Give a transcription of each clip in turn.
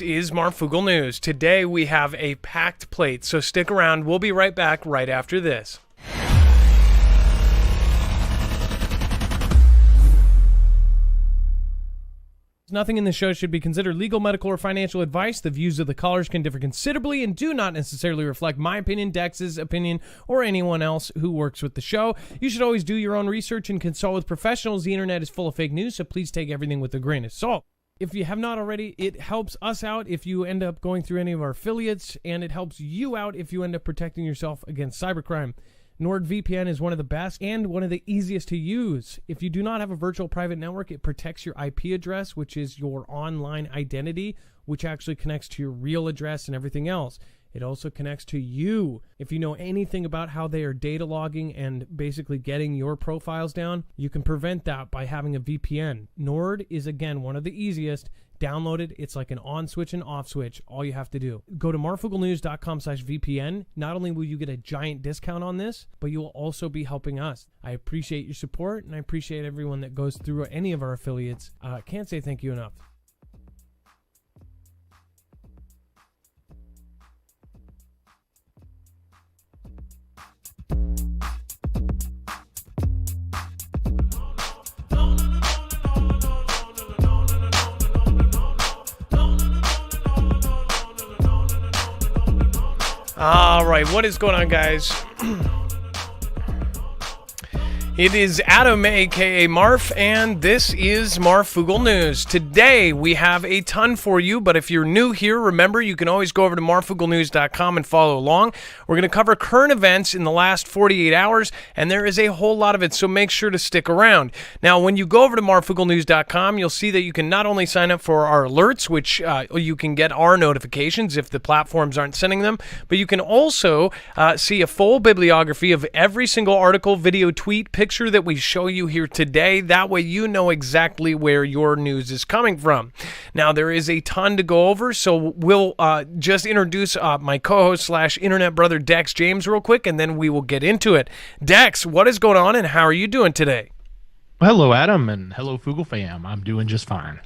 Is Marfoogle News. Today we have a packed plate, so stick around. We'll be right back right after this. Nothing in this show should be considered legal, medical, or financial advice. The views of the callers can differ considerably and do not necessarily reflect my opinion, Dex's opinion, or anyone else who works with the show. You should always do your own research and consult with professionals. The internet is full of fake news, so please take everything with a grain of salt. If you have not already, it helps us out if you end up going through any of our affiliates, and it helps you out if you end up protecting yourself against cybercrime. NordVPN is one of the best and one of the easiest to use. If you do not have a virtual private network, it protects your IP address, which is your online identity, which actually connects to your real address and everything else. It also connects to you. If you know anything about how they are data logging and basically getting your profiles down, you can prevent that by having a VPN. Nord is, again, one of the easiest. Download it. It's like an on switch and off switch. All you have to do. Go to marfooglenews.com/VPN. Not only will you get a giant discount on this, but you will also be helping us. I appreciate your support, and I appreciate everyone that goes through any of our affiliates. Can't say thank you enough. All right, what is going on, guys? It is Adam, a.k.a. Marf, and this is Marfoogle News. Today, we have a ton for you, but if you're new here, remember, you can always go over to marfooglenews.com and follow along. We're going to cover current events in the last 48 hours, and there is a whole lot of it, so make sure to stick around. Now, when you go over to marfooglenews.com, you'll see that you can not only sign up for our alerts, which you can get our notifications if the platforms aren't sending them, but you can also see a full bibliography of every single article, video, tweet, picture that we show you here today. That way you know exactly where your news is coming from. Now, there is a ton to go over, so we'll just introduce my co-host / internet brother Dex James real quick, and then we will get into it. Dex, what is going on, and how are you doing today? Hello, Adam, and hello, Foogle fam. I'm doing just fine.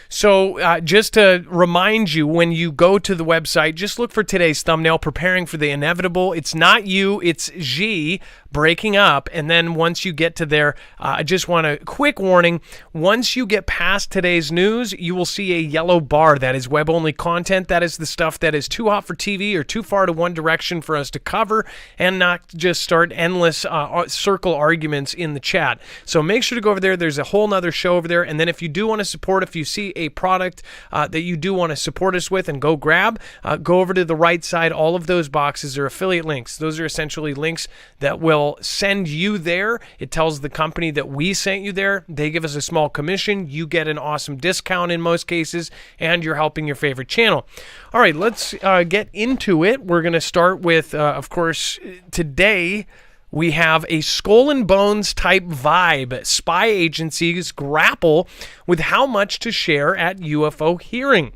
So just to remind you, when you go to the website, just look for today's thumbnail, Preparing for the Inevitable. It's not you, it's Xi breaking up. And then once you get to there, I just want a quick warning. Once you get past today's news, you will see a yellow bar. That is web-only content. That is the stuff that is too hot for TV or too far to one direction for us to cover, and not just start endless circle arguments in the chat. So make sure to go over there. There's a whole nother show over there. And then if you do want to support, if you see a product that you do want to support us with and go grab, go over to the right side. All of those boxes are affiliate links. Those are essentially links that will send you there. It tells the company that we sent you there. They give us a small commission. You get an awesome discount in most cases, and you're helping your favorite channel. All right, let's get into it. We're going to start with, of course, today we have a skull and bones type vibe. Spy agencies grapple with how much to share at UFO hearing.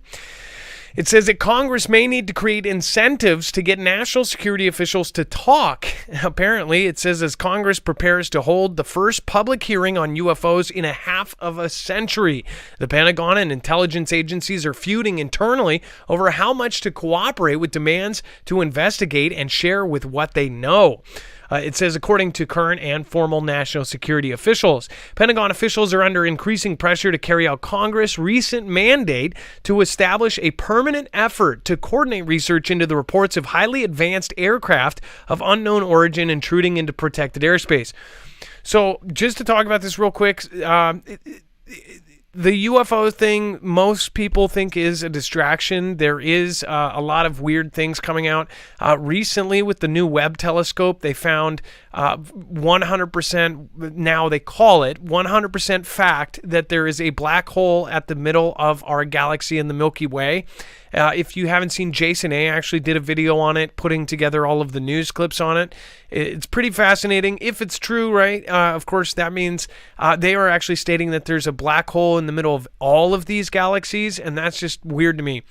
It says that Congress may need to create incentives to get national security officials to talk. Apparently, it says as Congress prepares to hold the first public hearing on UFOs in a half of a century, the Pentagon and intelligence agencies are feuding internally over how much to cooperate with demands to investigate and share with what they know. It says, according to current and formal national security officials, Pentagon officials are under increasing pressure to carry out Congress' recent mandate to establish a permanent effort to coordinate research into the reports of highly advanced aircraft of unknown origin intruding into protected airspace. So just to talk about this real quick, the UFO thing, most people think is a distraction. There is a lot of weird things coming out. Recently, with the new Webb telescope, they found 100%, now they call it 100% fact, that there is a black hole at the middle of our galaxy in the Milky Way. If you haven't seen, Jason A. actually did a video on it, putting together all of the news clips on it. It's pretty fascinating. If it's true, right, of course, that means they are actually stating that there's a black hole in in the middle of all of these galaxies, and that's just weird to me.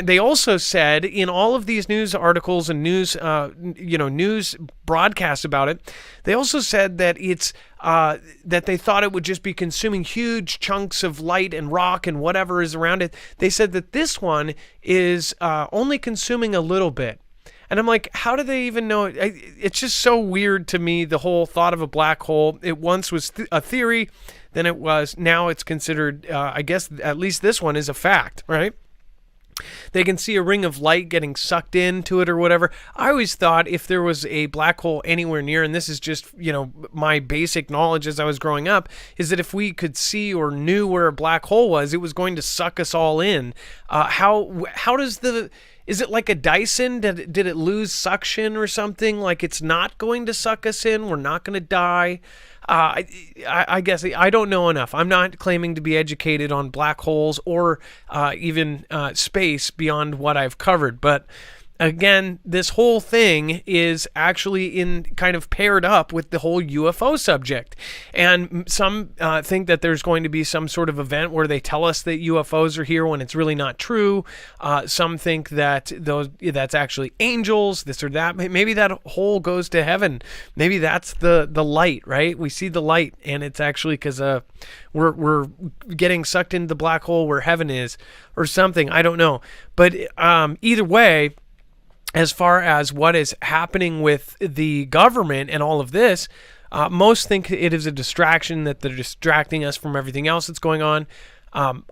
They also said in all of these news articles and news broadcasts about it, they also said that it's that they thought it would just be consuming huge chunks of light and rock and whatever is around it. They said that this one is only consuming a little bit. And I'm like, how do they even know? It's just so weird to me, the whole thought of a black hole. It once was a theory, then it was, now it's considered, I guess at least this one is a fact, right? They can see a ring of light getting sucked into it or whatever. I always thought if there was a black hole anywhere near, and this is just, my basic knowledge as I was growing up, is that if we could see or knew where a black hole was, it was going to suck us all in. How does is it like a Dyson? Did it lose suction or something? Like it's not going to suck us in? We're not going to die? I guess I don't know enough. I'm not claiming to be educated on black holes or even space beyond what I've covered. But again, this whole thing is actually in kind of paired up with the whole UFO subject. And some think that there's going to be some sort of event where they tell us that UFOs are here when it's really not true. Some think that that's actually angels, this or that. Maybe that hole goes to heaven. Maybe that's the light, right? We see the light, and it's actually because we're getting sucked into the black hole where heaven is or something. I don't know. But either way, as far as what is happening with the government and all of this, most think it is a distraction, that they're distracting us from everything else that's going on.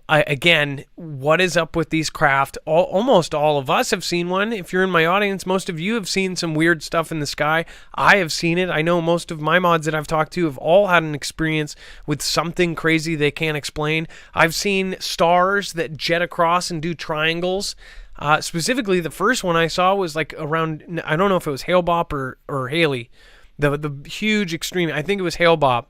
Again, what is up with these craft? Almost all of us have seen one. If you're in my audience, most of you have seen some weird stuff in the sky. I have seen it. I know most of my mods that I've talked to have all had an experience with something crazy they can't explain. I've seen stars that jet across and do triangles. Specifically, the first one I saw was like around, I don't know if it was Hale-Bopp or Haley, the huge extreme. I think it was Hale-Bopp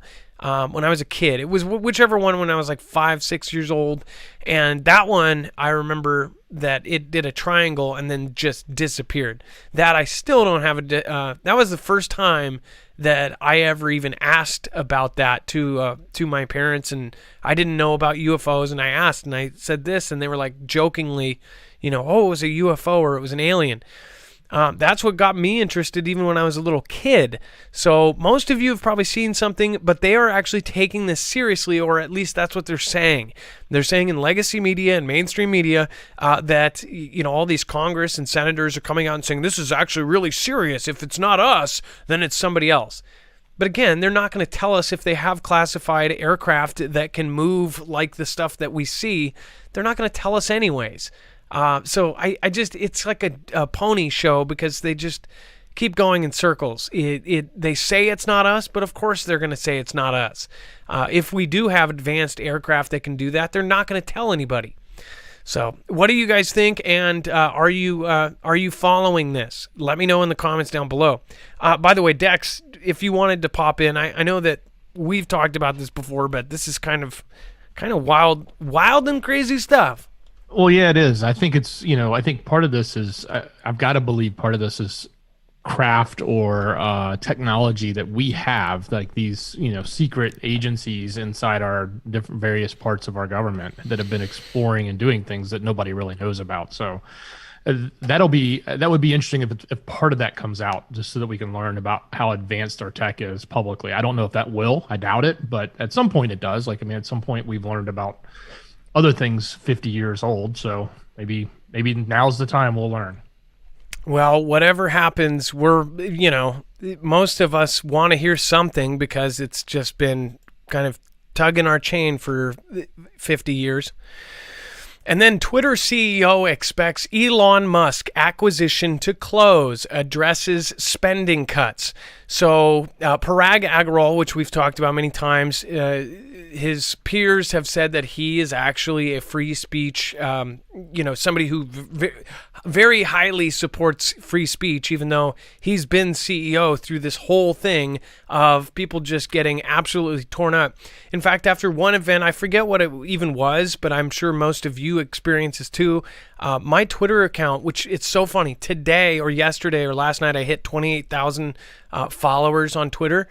when I was a kid. It was whichever one when I was like 5, 6 years old. And that one, I remember that it did a triangle and then just disappeared. That I still don't have that was the first time that I ever even asked about that to my parents, and I didn't know about UFOs, and I asked, and I said this, and they were like jokingly, oh, it was a UFO or it was an alien. That's what got me interested even when I was a little kid. So most of you have probably seen something, but they are actually taking this seriously, or at least that's what they're saying. They're saying in legacy media and mainstream media that all these Congress and senators are coming out and saying this is actually really serious. If it's not us, then it's somebody else. But again, they're not going to tell us if they have classified aircraft that can move like the stuff that we see. They're not going to tell us anyways. So I just, it's like a pony show because they just keep going in circles. They say it's not us, but of course they're going to say it's not us. If we do have advanced aircraft that can do that, they're not going to tell anybody. So what do you guys think? And are you following this? Let me know in the comments down below. By the way, Dex, if you wanted to pop in, I know that we've talked about this before, but this is kind of wild and crazy stuff. Well, yeah, it is. I think it's, I think part of this is, I've got to believe part of this is craft or technology that we have, like these, secret agencies inside our different various parts of our government that have been exploring and doing things that nobody really knows about. So that would be interesting if part of that comes out, just so that we can learn about how advanced our tech is publicly. I don't know if that will. I doubt it, but at some point it does. At some point we've learned about other things 50 years old, so maybe now's the time we'll learn. Well, whatever happens, we're, most of us want to hear something because it's just been kind of tugging our chain for 50 years. And then Twitter CEO expects Elon Musk acquisition to close, addresses spending cuts. So Parag Agrawal, which we've talked about many times, his peers have said that he is actually a free speech, somebody who very highly supports free speech, even though he's been CEO through this whole thing of people just getting absolutely torn up. In fact, after one event, I forget what it even was, but I'm sure most of you experience this too. My Twitter account, which it's so funny, today or yesterday or last night, I hit 28,000 followers on Twitter.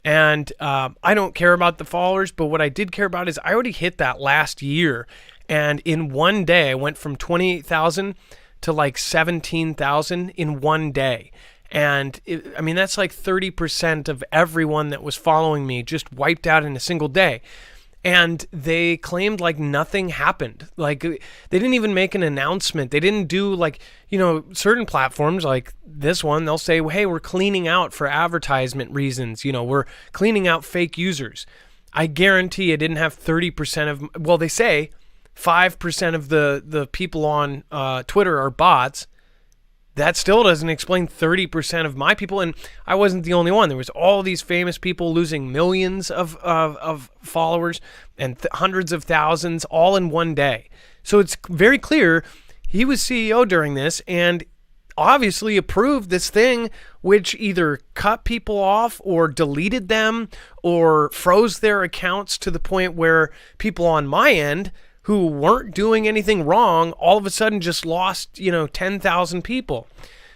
And I don't care about the followers, but what I did care about is I already hit that last year. And in one day, I went from 28,000 to like 17,000 in one day. And I mean, that's like 30% of everyone that was following me just wiped out in a single day. And they claimed like nothing happened. Like they didn't even make an announcement. They didn't do like, certain platforms like this one, they'll say, hey, we're cleaning out for advertisement reasons. We're cleaning out fake users. I guarantee I didn't have 30% of, well, they say 5% of the people on Twitter are bots. That still doesn't explain 30% of my people, and I wasn't the only one. There was all these famous people losing millions of followers and hundreds of thousands all in one day. So it's very clear he was CEO during this and obviously approved this thing which either cut people off or deleted them or froze their accounts to the point where people on my end who weren't doing anything wrong all of a sudden just lost, 10,000 people.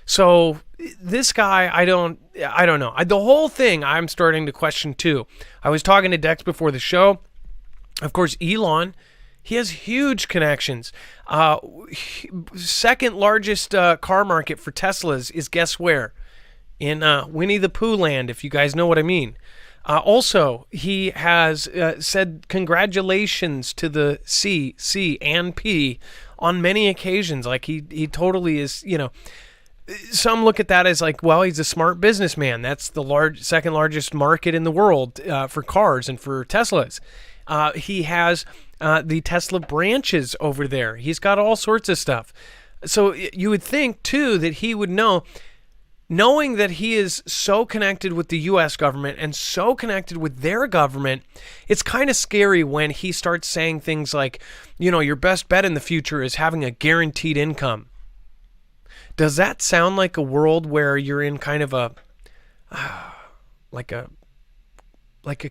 So this guy, I don't know. The whole thing I'm starting to question too. I was talking to Dex before the show. Of course, Elon, he has huge connections. Second largest car market for Teslas is guess where? In Winnie the Pooh land, if you guys know what I mean. Also, he has said congratulations to the C and P on many occasions. Like he totally is, some look at that as like, well, he's a smart businessman. That's the second largest market in the world for cars and for Teslas. He has the Tesla branches over there. He's got all sorts of stuff. So you would think too that he would know. Knowing that he is so connected with the U.S. government and so connected with their government, it's kind of scary when he starts saying things like, your best bet in the future is having a guaranteed income. Does that sound like a world where you're in kind of a, like a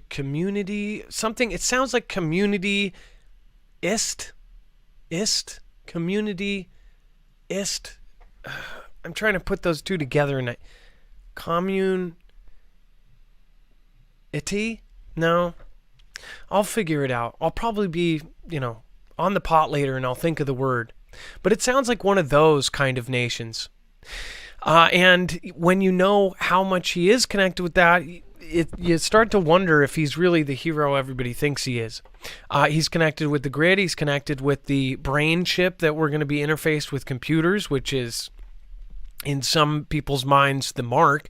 community, something? It sounds like community-ist. I'm trying to put those two together and No, I'll figure it out. I'll probably be, on the pot later and I'll think of the word. But it sounds like one of those kind of nations. And when you know how much he is connected with that, you start to wonder if he's really the hero everybody thinks he is. He's connected with the grid. He's connected with the brain chip that we're going to be interfaced with computers, which is, in some people's minds, the mark.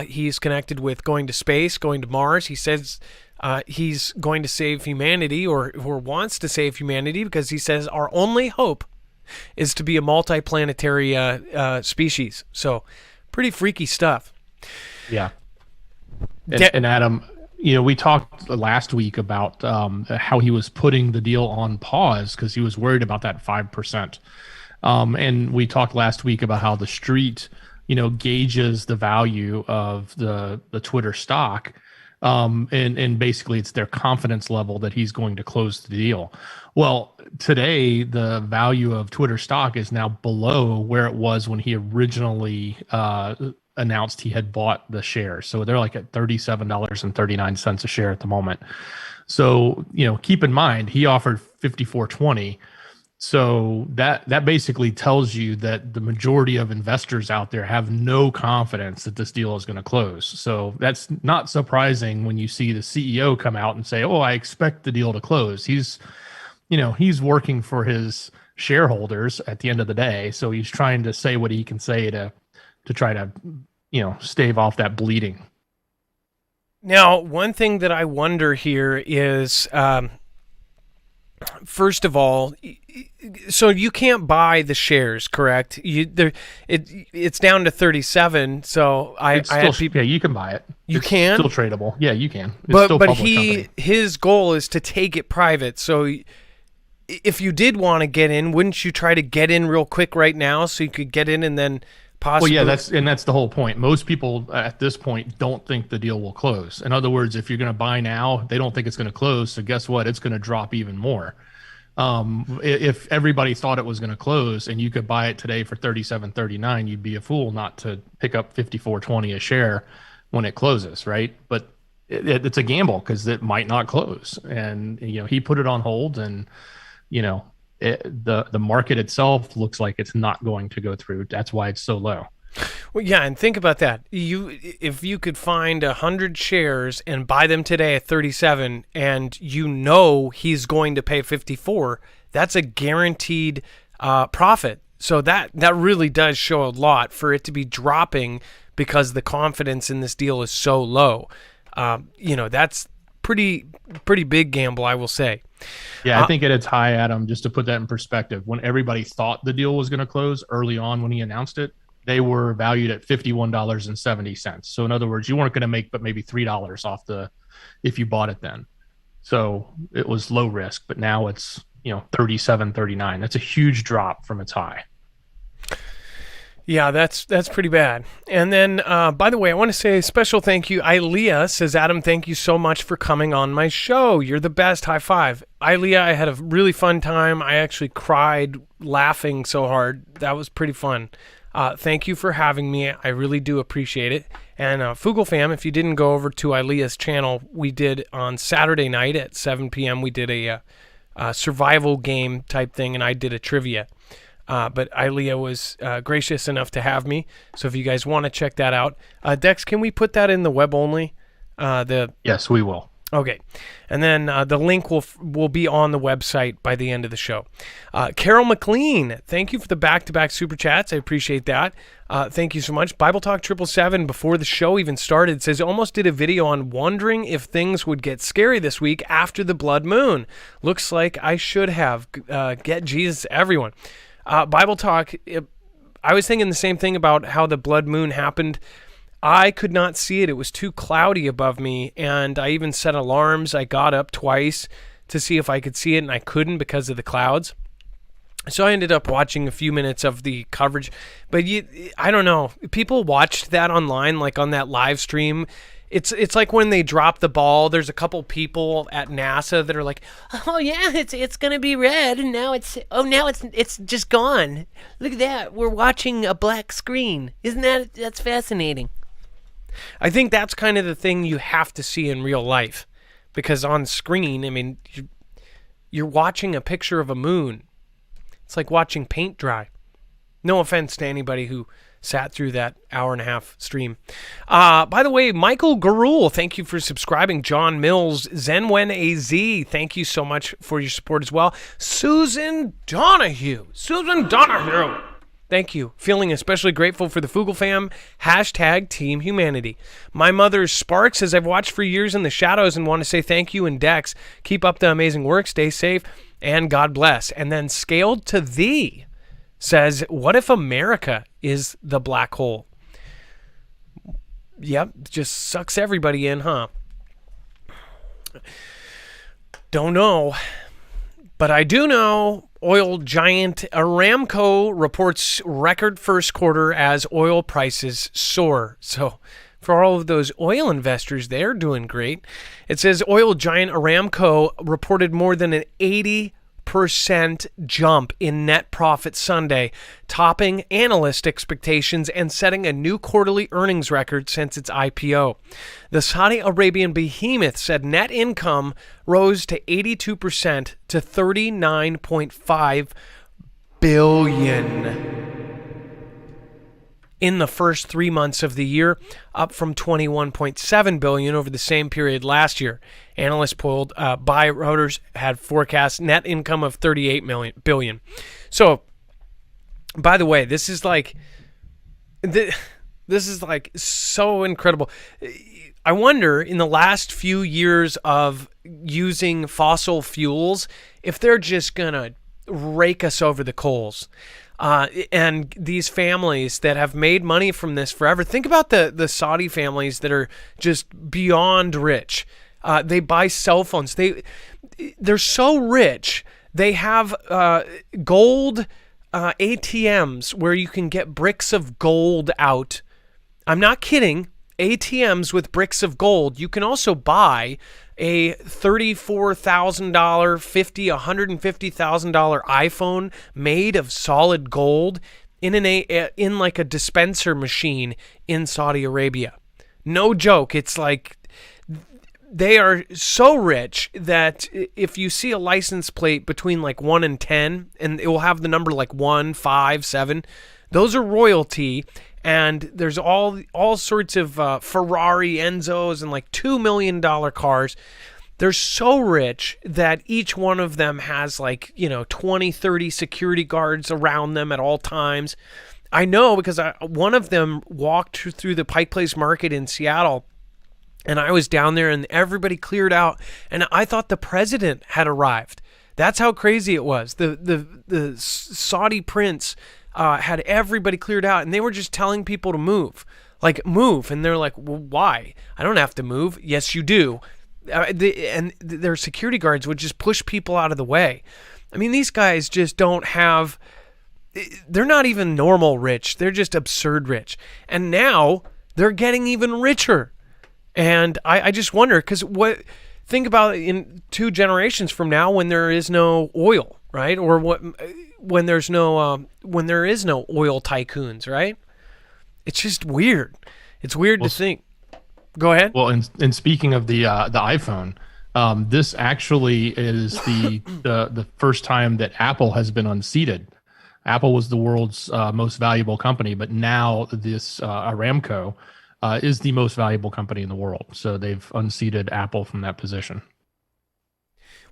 He's connected with going to space, going to Mars. He says he's going to save humanity or wants to save humanity because he says our only hope is to be a multiplanetary species. So pretty freaky stuff. Yeah. And Adam, we talked last week about how he was putting the deal on pause because he was worried about that 5%. And we talked last week about how the street, gauges the value of the Twitter stock. And basically it's their confidence level that he's going to close the deal. Well, today, the value of Twitter stock is now below where it was when he originally announced he had bought the shares. So they're like at $37.39 a share at the moment. So, keep in mind, he offered $54.20. So that basically tells you that the majority of investors out there have no confidence that this deal is going to close. So that's not surprising when you see the CEO come out and say, "Oh, I expect the deal to close." He's working for his shareholders at the end of the day. So he's trying to say what he can say to try to, stave off that bleeding. Now, one thing that I wonder here is, first of all, so you can't buy the shares, correct? It's down to 37. So I had people. Yeah, you can buy it. You can still tradable. Yeah, you can. It's but still but public company. His goal is to take it private. So if you did want to get in, wouldn't you try to get in real quick right now so you could get in and then possibly? Well, yeah, that's the whole point. Most people at this point don't think the deal will close. In other words, if you're going to buy now, they don't think it's going to close. So guess what? It's going to drop even more. If everybody thought it was going to close and you could buy it today for $37.39, you'd be a fool not to pick up $54.20 a share when it closes, right? But it's a gamble because it might not close. And he put it on hold, and the market itself looks like it's not going to go through. That's why it's so low. Well, yeah, and think about that. If you could find 100 shares and buy them today at 37, and he's going to pay 54, that's a guaranteed profit. So that really does show a lot for it to be dropping because the confidence in this deal is so low. That's pretty big gamble, I will say. Yeah, I think at its high, Adam, just to put that in perspective, when everybody thought the deal was going to close early on when he announced it, they were valued at $51.70. So in other words, you weren't going to make but maybe $3 off if you bought it then. So it was low risk, but now it's 37, 39. That's a huge drop from its high. Yeah, that's pretty bad. And then, by the way, I want to say a special thank you. Ilea says, Adam, thank you so much for coming on my show. You're the best. High five. Ilea, I had a really fun time. I actually cried laughing so hard. That was pretty fun. Thank you for having me. I really do appreciate it. And Foogle fam, if you didn't go over to Ilea's channel, we did on Saturday night at 7 p.m., we did a survival game type thing, and I did a trivia. But Ilea was gracious enough to have me. So if you guys want to check that out, Dex, can we put that in the web only? Yes, we will. Okay. And then the link will be on the website by the end of the show. Carol McLean, thank you for the back-to-back super chats. I appreciate that. Thank you so much. Bible Talk 777, before the show even started, says, almost did a video on wondering if things would get scary this week after the blood moon. Looks like I should have. Get Jesus, everyone. Bible Talk, I was thinking the same thing about how the blood moon happened. I could not see it. It was too cloudy above me, and I even set alarms. I got up twice to see if I could see it, and I couldn't because of the clouds. So I ended up watching a few minutes of the coverage. But I don't know. People watched that online, like on that live stream. It's like when they drop the ball, there's a couple people at NASA that are like, oh yeah, it's gonna be red, and now it's just gone. Look at that, we're watching a black screen. That's fascinating. I think that's kind of the thing you have to see in real life, because on screen, I mean, you're watching a picture of a moon. It's like watching paint dry. No offense to anybody who sat through that hour and a half stream. By the way, Michael Garul, thank you for subscribing. John Mills, Zenwen AZ, thank you so much for your support as well. Susan Donahue, thank you. Feeling especially grateful for the Foogle fam. # Team Humanity. My mother Sparks says, I've watched for years in the shadows and want to say thank you. And Dex, keep up the amazing work. Stay safe and God bless. And then Scaled to Thee says, what if America is the black hole? Yep, just sucks everybody in, huh? Don't know. But I do know oil giant Aramco reports record first quarter as oil prices soar. So for all of those oil investors, they're doing great. It says oil giant Aramco reported more than an 80% jump in net profit Sunday, topping analyst expectations and setting a new quarterly earnings record since its IPO. The Saudi Arabian behemoth said net income rose to 82% to $39.5 billion in the first 3 months of the year, up from $21.7 billion over the same period last year. Analysts polled by Reuters had forecast net income of $38 billion. So, by the way, this is like so incredible. I wonder, in the last few years of using fossil fuels, if they're just gonna rake us over the coals. And these families that have made money from this forever. Think about the Saudi families that are just beyond rich. They buy cell phones. They're so rich. They have gold ATMs where you can get bricks of gold out. I'm not kidding. ATMs with bricks of gold. You can also buy a $34,000, $150,000 iPhone made of solid gold in like a dispenser machine in Saudi Arabia. No joke. It's like they are so rich that if you see a license plate between like 1 and 10, and it will have the number like 1, 5, 7, those are royalty. And there's all sorts of Ferrari Enzos and like $2 million cars. They're so rich that each one of them has like, 20, 30 security guards around them at all times. I know because one of them walked through the Pike Place Market in Seattle, and I was down there and everybody cleared out, and I thought the president had arrived. That's how crazy it was. The Saudi prince had everybody cleared out, and they were just telling people to move. Like, move. And they're like, well, why? I don't have to move. Yes, you do. And their security guards would just push people out of the way. I mean, these guys just don't have... They're not even normal rich. They're just absurd rich. And now they're getting even richer. And I just wonder, because think about it in 2 generations from now when there is no oil, right? Or when there is no oil tycoons, right? It's just weird. It's weird to think. Go ahead. Well, and speaking of the iPhone, this actually is the first time that Apple has been unseated. Apple was the world's most valuable company, but now this Aramco is the most valuable company in the world. So they've unseated Apple from that position.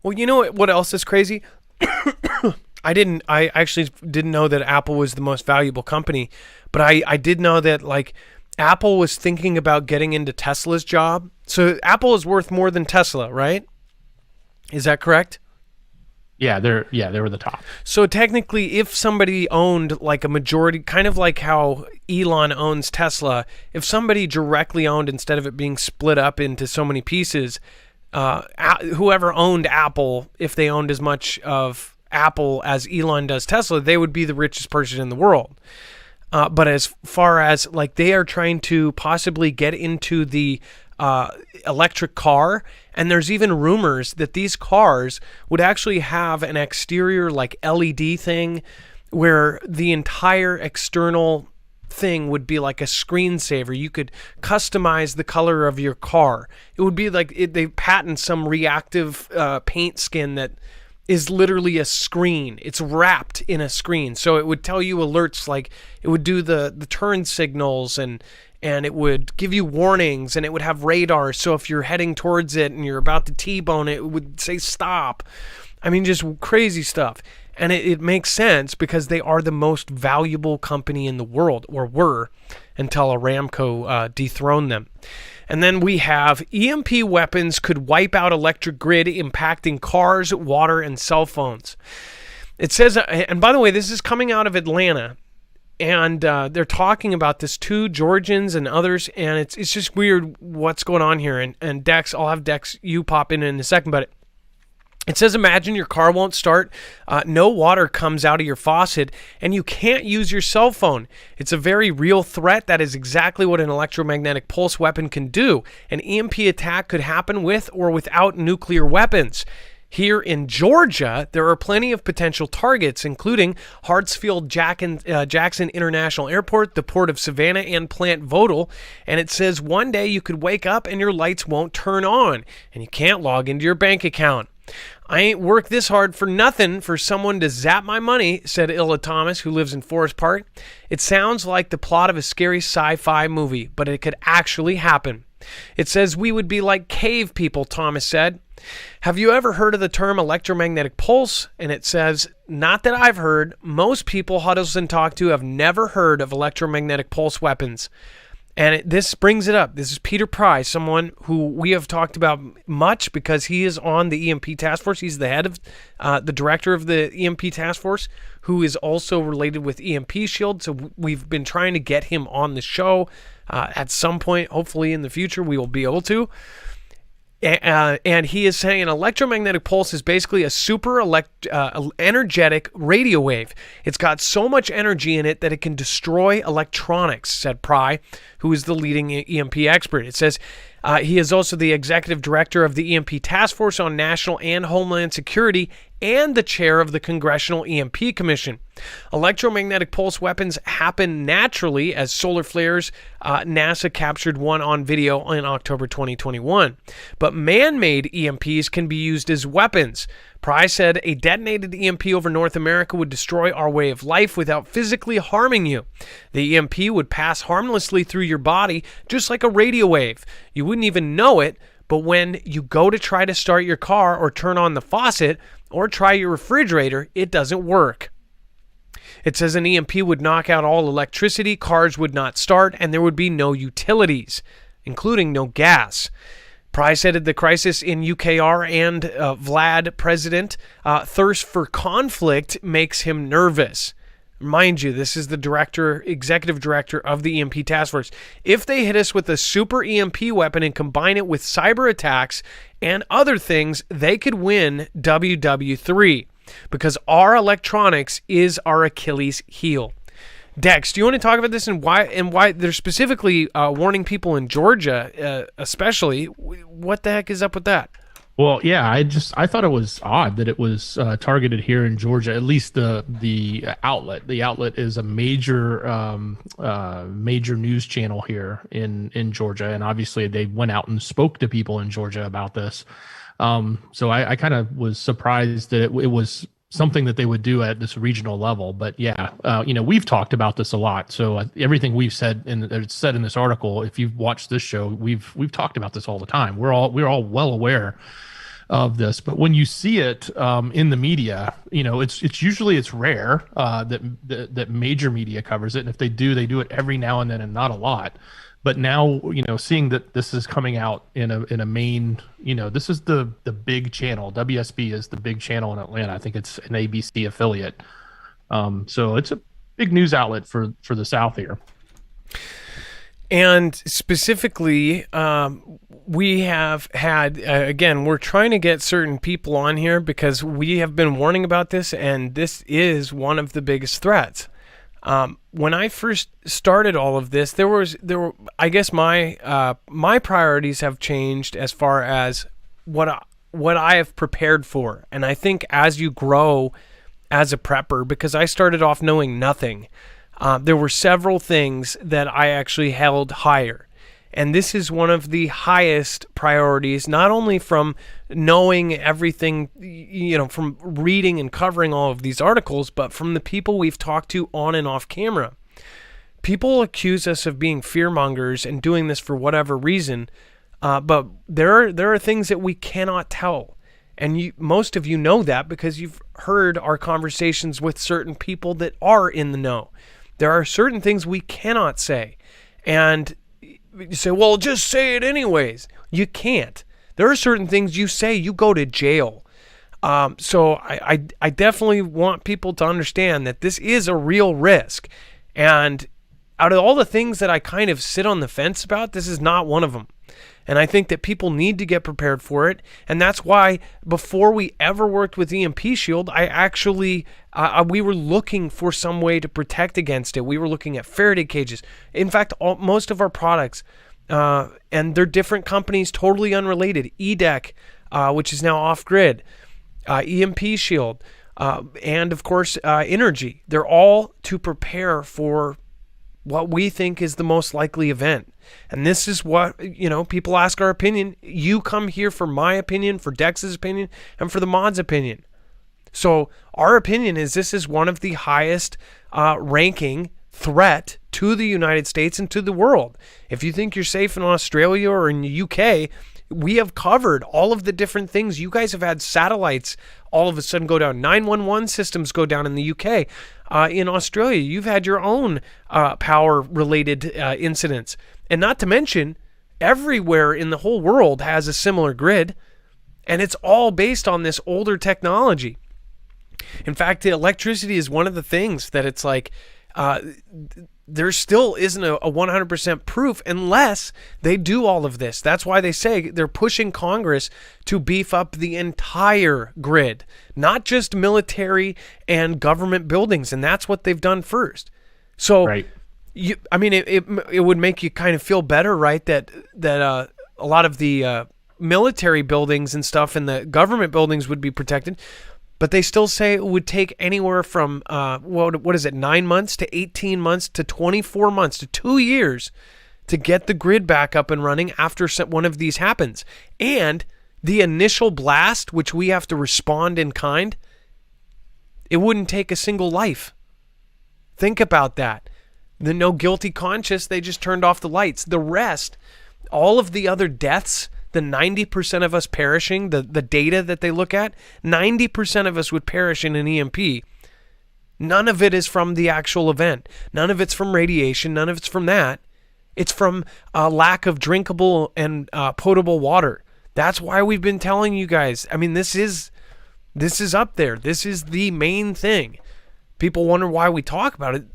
Well, you know what else is crazy? I actually didn't know that Apple was the most valuable company, but I did know that like Apple was thinking about getting into Tesla's job. So Apple is worth more than Tesla, right? Is that correct? Yeah, they were the top. So technically, if somebody owned like a majority, kind of like how Elon owns Tesla, if somebody directly owned instead of it being split up into so many pieces, whoever owned Apple, if they owned as much of Apple as Elon does Tesla, they would be the richest person in the world. But as far as like they are trying to possibly get into the electric car, and there's even rumors that these cars would actually have an exterior like LED thing where the entire external thing would be like a screensaver. You could customize the color of your car. It would be like they patent some reactive paint skin that is literally a screen. It's wrapped in a screen. So it would tell you alerts, like it would do the turn signals and it would give you warnings, and it would have radar. So if you're heading towards it and you're about to T-bone it, it would say stop. I mean, just crazy stuff. And it makes sense because they are the most valuable company in the world, or were, until Aramco dethroned them. And then we have EMP weapons could wipe out electric grid, impacting cars, water, and cell phones. It says, and by the way, this is coming out of Atlanta, and they're talking about this too, Georgians and others, and it's just weird what's going on here. And Dex, I'll have Dex, you pop in a second, but it says, imagine your car won't start, no water comes out of your faucet, and you can't use your cell phone. It's a very real threat. That is exactly what an electromagnetic pulse weapon can do. An EMP attack could happen with or without nuclear weapons. Here in Georgia, there are plenty of potential targets, including Hartsfield Jackson International Airport, the Port of Savannah, and Plant Vogtle. And it says one day you could wake up and your lights won't turn on, and you can't log into your bank account. I ain't worked this hard for nothing for someone to zap my money, said Illa Thomas, who lives in Forest Park. It sounds like the plot of a scary sci-fi movie, but it could actually happen. It says we would be like cave people, Thomas said. Have you ever heard of the term electromagnetic pulse? And it says, not that I've heard. Most people Huddleston talked to have never heard of electromagnetic pulse weapons. And this brings it up. This is Peter Pry, someone who we have talked about much because he is on the EMP task force. He's the head of the director of the EMP task force, who is also related with EMP Shield. So we've been trying to get him on the show. At some point, hopefully in the future, we will be able to. And he is saying an electromagnetic pulse is basically a super energetic radio wave. It's got so much energy in it that it can destroy electronics, said Pry, who is the leading EMP expert. It says He is also the executive director of the EMP Task Force on National and Homeland Security and the chair of the Congressional EMP Commission. Electromagnetic pulse weapons happen naturally as solar flares. NASA captured one on video in October 2021. But man-made EMPs can be used as weapons. Pry said a detonated EMP over North America would destroy our way of life without physically harming you. The EMP would pass harmlessly through your body, just like a radio wave. You wouldn't even know it, but when you go to try to start your car or turn on the faucet or try your refrigerator, it doesn't work. It says an EMP would knock out all electricity, cars would not start, and there would be no utilities, including no gas. Price headed the crisis in UKR, and Vlad president thirst for conflict makes him nervous. Mind you, this is the executive director of the EMP task force. If they hit us with a super EMP weapon and combine it with cyber attacks and other things, they could win WW3 because our electronics is our Achilles heel. Dex, do you want to talk about this and why they're specifically warning people in Georgia, especially? What the heck is up with that? Well, yeah, I thought it was odd that it was targeted here in Georgia. At least the outlet. The outlet is a major news channel here in Georgia, and obviously they went out and spoke to people in Georgia about this. So I kind of was surprised that it was something that they would do at this regional level. But yeah, we've talked about this a lot. So everything we've said it's said in this article, if you've watched this show, we've talked about this all the time. We're all well aware of this. But when you see it in the media, it's rare that major media covers it. And if they do it every now and then and not a lot. But now, seeing that this is coming out in a main, this is the big channel. WSB is the big channel in Atlanta. I think it's an ABC affiliate. So it's a big news outlet for the South here. And specifically, we have had, again, we're trying to get certain people on here because we have been warning about this, and this is one of the biggest threats. When I first started all of this, there were I guess my priorities have changed as far as what I have prepared for. And I think as you grow as a prepper, because I started off knowing nothing, there were several things that I actually held higher. And this is one of the highest priorities, not only from knowing everything, from reading and covering all of these articles, but from the people we've talked to on and off camera. People accuse us of being fearmongers and doing this for whatever reason, but there are things that we cannot tell. And most of you know that because you've heard our conversations with certain people that are in the know. There are certain things we cannot say. And you say, well, just say it anyways. You can't. There are certain things you say, you go to jail. So I definitely want people to understand that this is a real risk. And out of all the things that I kind of sit on the fence about, this is not one of them. And I think that people need to get prepared for it. And that's why before we ever worked with EMP Shield, I actually, we were looking for some way to protect against it. We were looking at Faraday cages. In fact, most of our products, and they're different companies, totally unrelated. EDEC, which is now off-grid, EMP Shield, and of course, Energy. They're all to prepare for what we think is the most likely event. And this is what, people ask our opinion. You come here for my opinion, for Dex's opinion, and for the mod's opinion. So our opinion is this is one of the highest ranking threat to the United States and to the world. If you think you're safe in Australia or in the UK, we have covered all of the different things. You guys have had satellites all of a sudden go down. 911 systems go down in the UK. In Australia, you've had your own power-related incidents. And not to mention, everywhere in the whole world has a similar grid, and it's all based on this older technology. In fact, the electricity is one of the things that it's like, there still isn't a 100% proof unless they do all of this. That's why they say they're pushing Congress to beef up the entire grid, not just military and government buildings. And that's what they've done first. So, right. It would make you kind of feel better, right? That a lot of the military buildings and stuff and the government buildings would be protected. But they still say it would take anywhere from, what is it, 9 months to 18 months to 24 months to 2 years to get the grid back up and running after one of these happens. And the initial blast, which we have to respond in kind, it wouldn't take a single life. Think about that. The no guilty conscience, they just turned off the lights. The rest, all of the other deaths, the 90% of us perishing, the data that they look at, 90% of us would perish in an EMP. None of it is from the actual event. None of it's from radiation. None of it's from that. It's from a lack of drinkable and potable water. That's why we've been telling you guys. I mean, this is up there. This is the main thing. People wonder why we talk about it.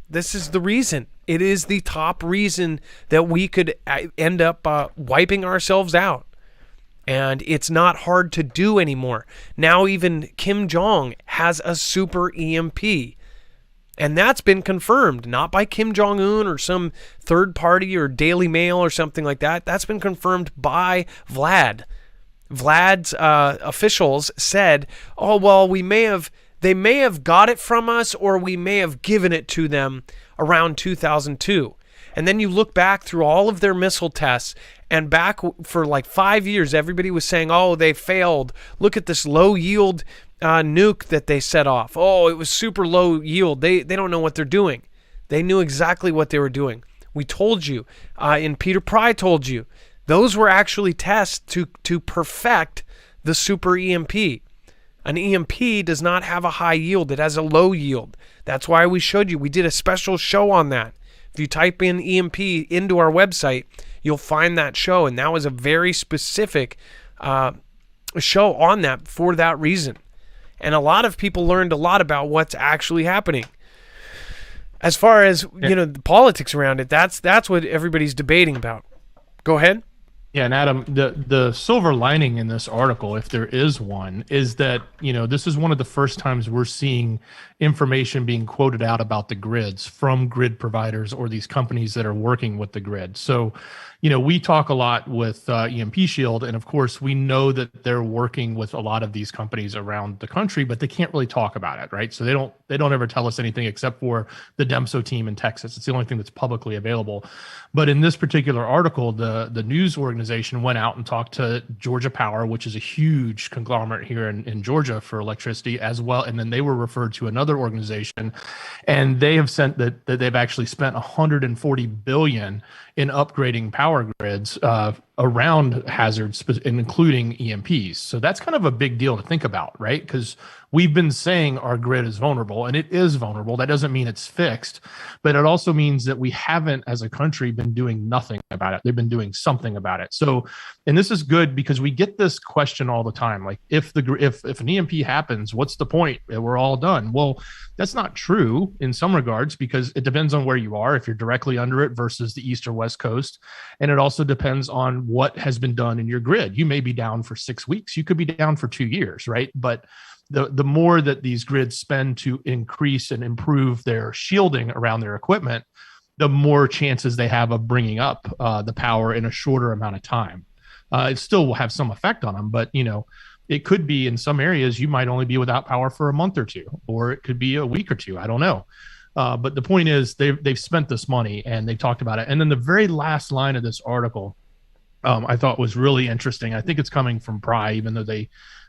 This is the reason. It is the top reason that we could end up wiping ourselves out. And it's not hard to do anymore. Now even Kim Jong has a super EMP. And that's been confirmed, not by Kim Jong-un or some third party or Daily Mail or something like that. That's been confirmed by Vlad. Vlad's officials said, oh, well, they may have got it from us or we may have given it to them around 2002. And then you look back through all of their missile tests, and back for like 5 years, everybody was saying, oh, they failed. Look at this low yield nuke that they set off. Oh, it was super low yield. They don't know what they're doing. They knew exactly what they were doing. We told you, and Peter Pry told you, those were actually tests to perfect the super EMP. An EMP does not have a high yield. It has a low yield. That's why we showed you. We did a special show on that. If you type in EMP into our website, you'll find that show. And that was a very specific show on that for that reason. And a lot of people learned a lot about what's actually happening. As far as, the politics around it, that's what everybody's debating about. Go ahead. Yeah, and Adam, the silver lining in this article, if there is one, is that, this is one of the first times we're seeing information being quoted out about the grids from grid providers or these companies that are working with the grid. So, we talk a lot with EMP Shield, and of course, we know that they're working with a lot of these companies around the country, but they can't really talk about it, right? So they don't ever tell us anything except for the DEMSO team in Texas. It's the only thing that's publicly available. But in this particular article, the news organization went out and talked to Georgia Power, which is a huge conglomerate here in Georgia for electricity as well. And then they were referred to another organization, and they have sent that they've actually spent $140 billion in upgrading power grids around hazards, including EMPs. So that's kind of a big deal to think about, right? Because we've been saying our grid is vulnerable, and it is vulnerable. That doesn't mean it's fixed, but it also means that we haven't, as a country, been doing nothing about it. They've been doing something about it. So, and this is good because we get this question all the time, like if an EMP happens, what's the point? We're all done. Well, that's not true in some regards because it depends on where you are, if you're directly under it versus the east or west coast, and it also depends on what has been done in your grid. You may be down for 6 weeks, you could be down for 2 years, right? But the more that these grids spend to increase and improve their shielding around their equipment, the more chances they have of bringing up the power in a shorter amount of time. It still will have some effect on them, but it could be in some areas you might only be without power for a month or two, or it could be a week or two. I don't know. But the point is they've spent this money and they talked about it. And then the very last line of this article I thought was really interesting. I think it's coming from Pry, even though they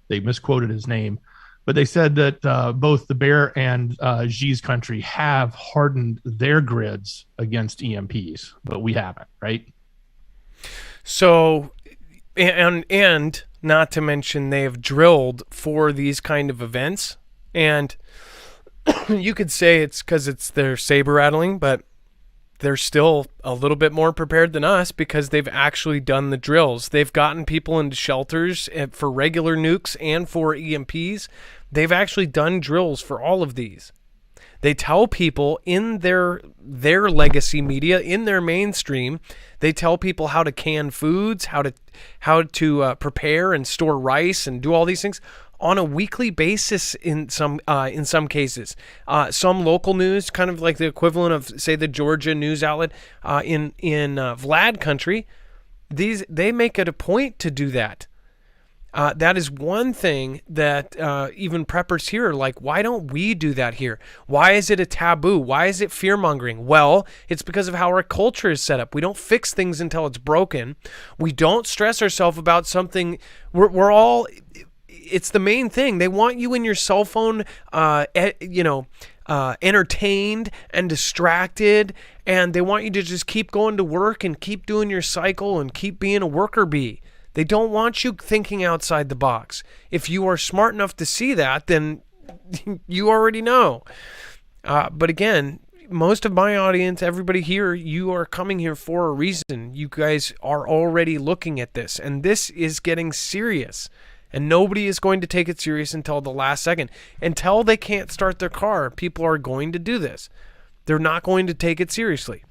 misquoted his name. But they said that both the Bear and Xi's country have hardened their grids against EMPs, but we haven't, right? So, and not to mention they have drilled for these kind of events. And you could say it's because it's their saber rattling, but they're still a little bit more prepared than us because they've actually done the drills. They've gotten people into shelters for regular nukes and for EMPs. They've actually done drills for all of these. They tell people in their legacy media, in their mainstream, they tell people how to can foods, how to prepare and store rice and do all these things on a weekly basis in some cases. Some local news, kind of like the equivalent of, say, the Georgia news outlet in Vlad country, they make it a point to do that. That is one thing that even preppers here are like, why don't we do that here? Why is it a taboo? Why is it fear-mongering? Well, it's because of how our culture is set up. We don't fix things until it's broken. We don't stress ourselves about something. We're all, it's the main thing. They want you in your cell phone, entertained and distracted, and they want you to just keep going to work and keep doing your cycle and keep being a worker bee. They don't want you thinking outside the box. If you are smart enough to see that, then you already know. But again, most of my audience, everybody here, you are coming here for a reason. You guys are already looking at this, and this is getting serious. And nobody is going to take it serious until the last second. Until they can't start their car, people are going to do this. They're not going to take it seriously.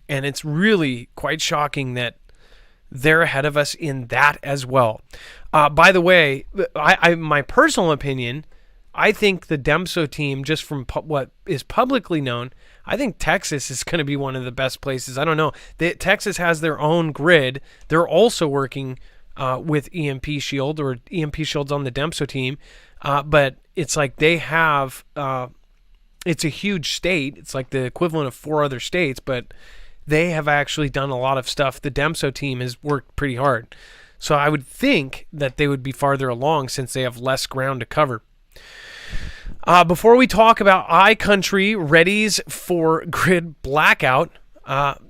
And it's really quite shocking that they're ahead of us in that as well. By the way, my personal opinion, I think the DEMSO team, just from what is publicly known, I think Texas is going to be one of the best places. I don't know. Texas has their own grid. They're also working with EMP Shield, or EMP Shield's on the DEMSO team. But it's like they have, it's a huge state. It's like the equivalent of 4 other states, but they have actually done a lot of stuff. The DEMSO team has worked pretty hard. So I would think that they would be farther along since they have less ground to cover. Before we talk about iCountry readies for grid blackout,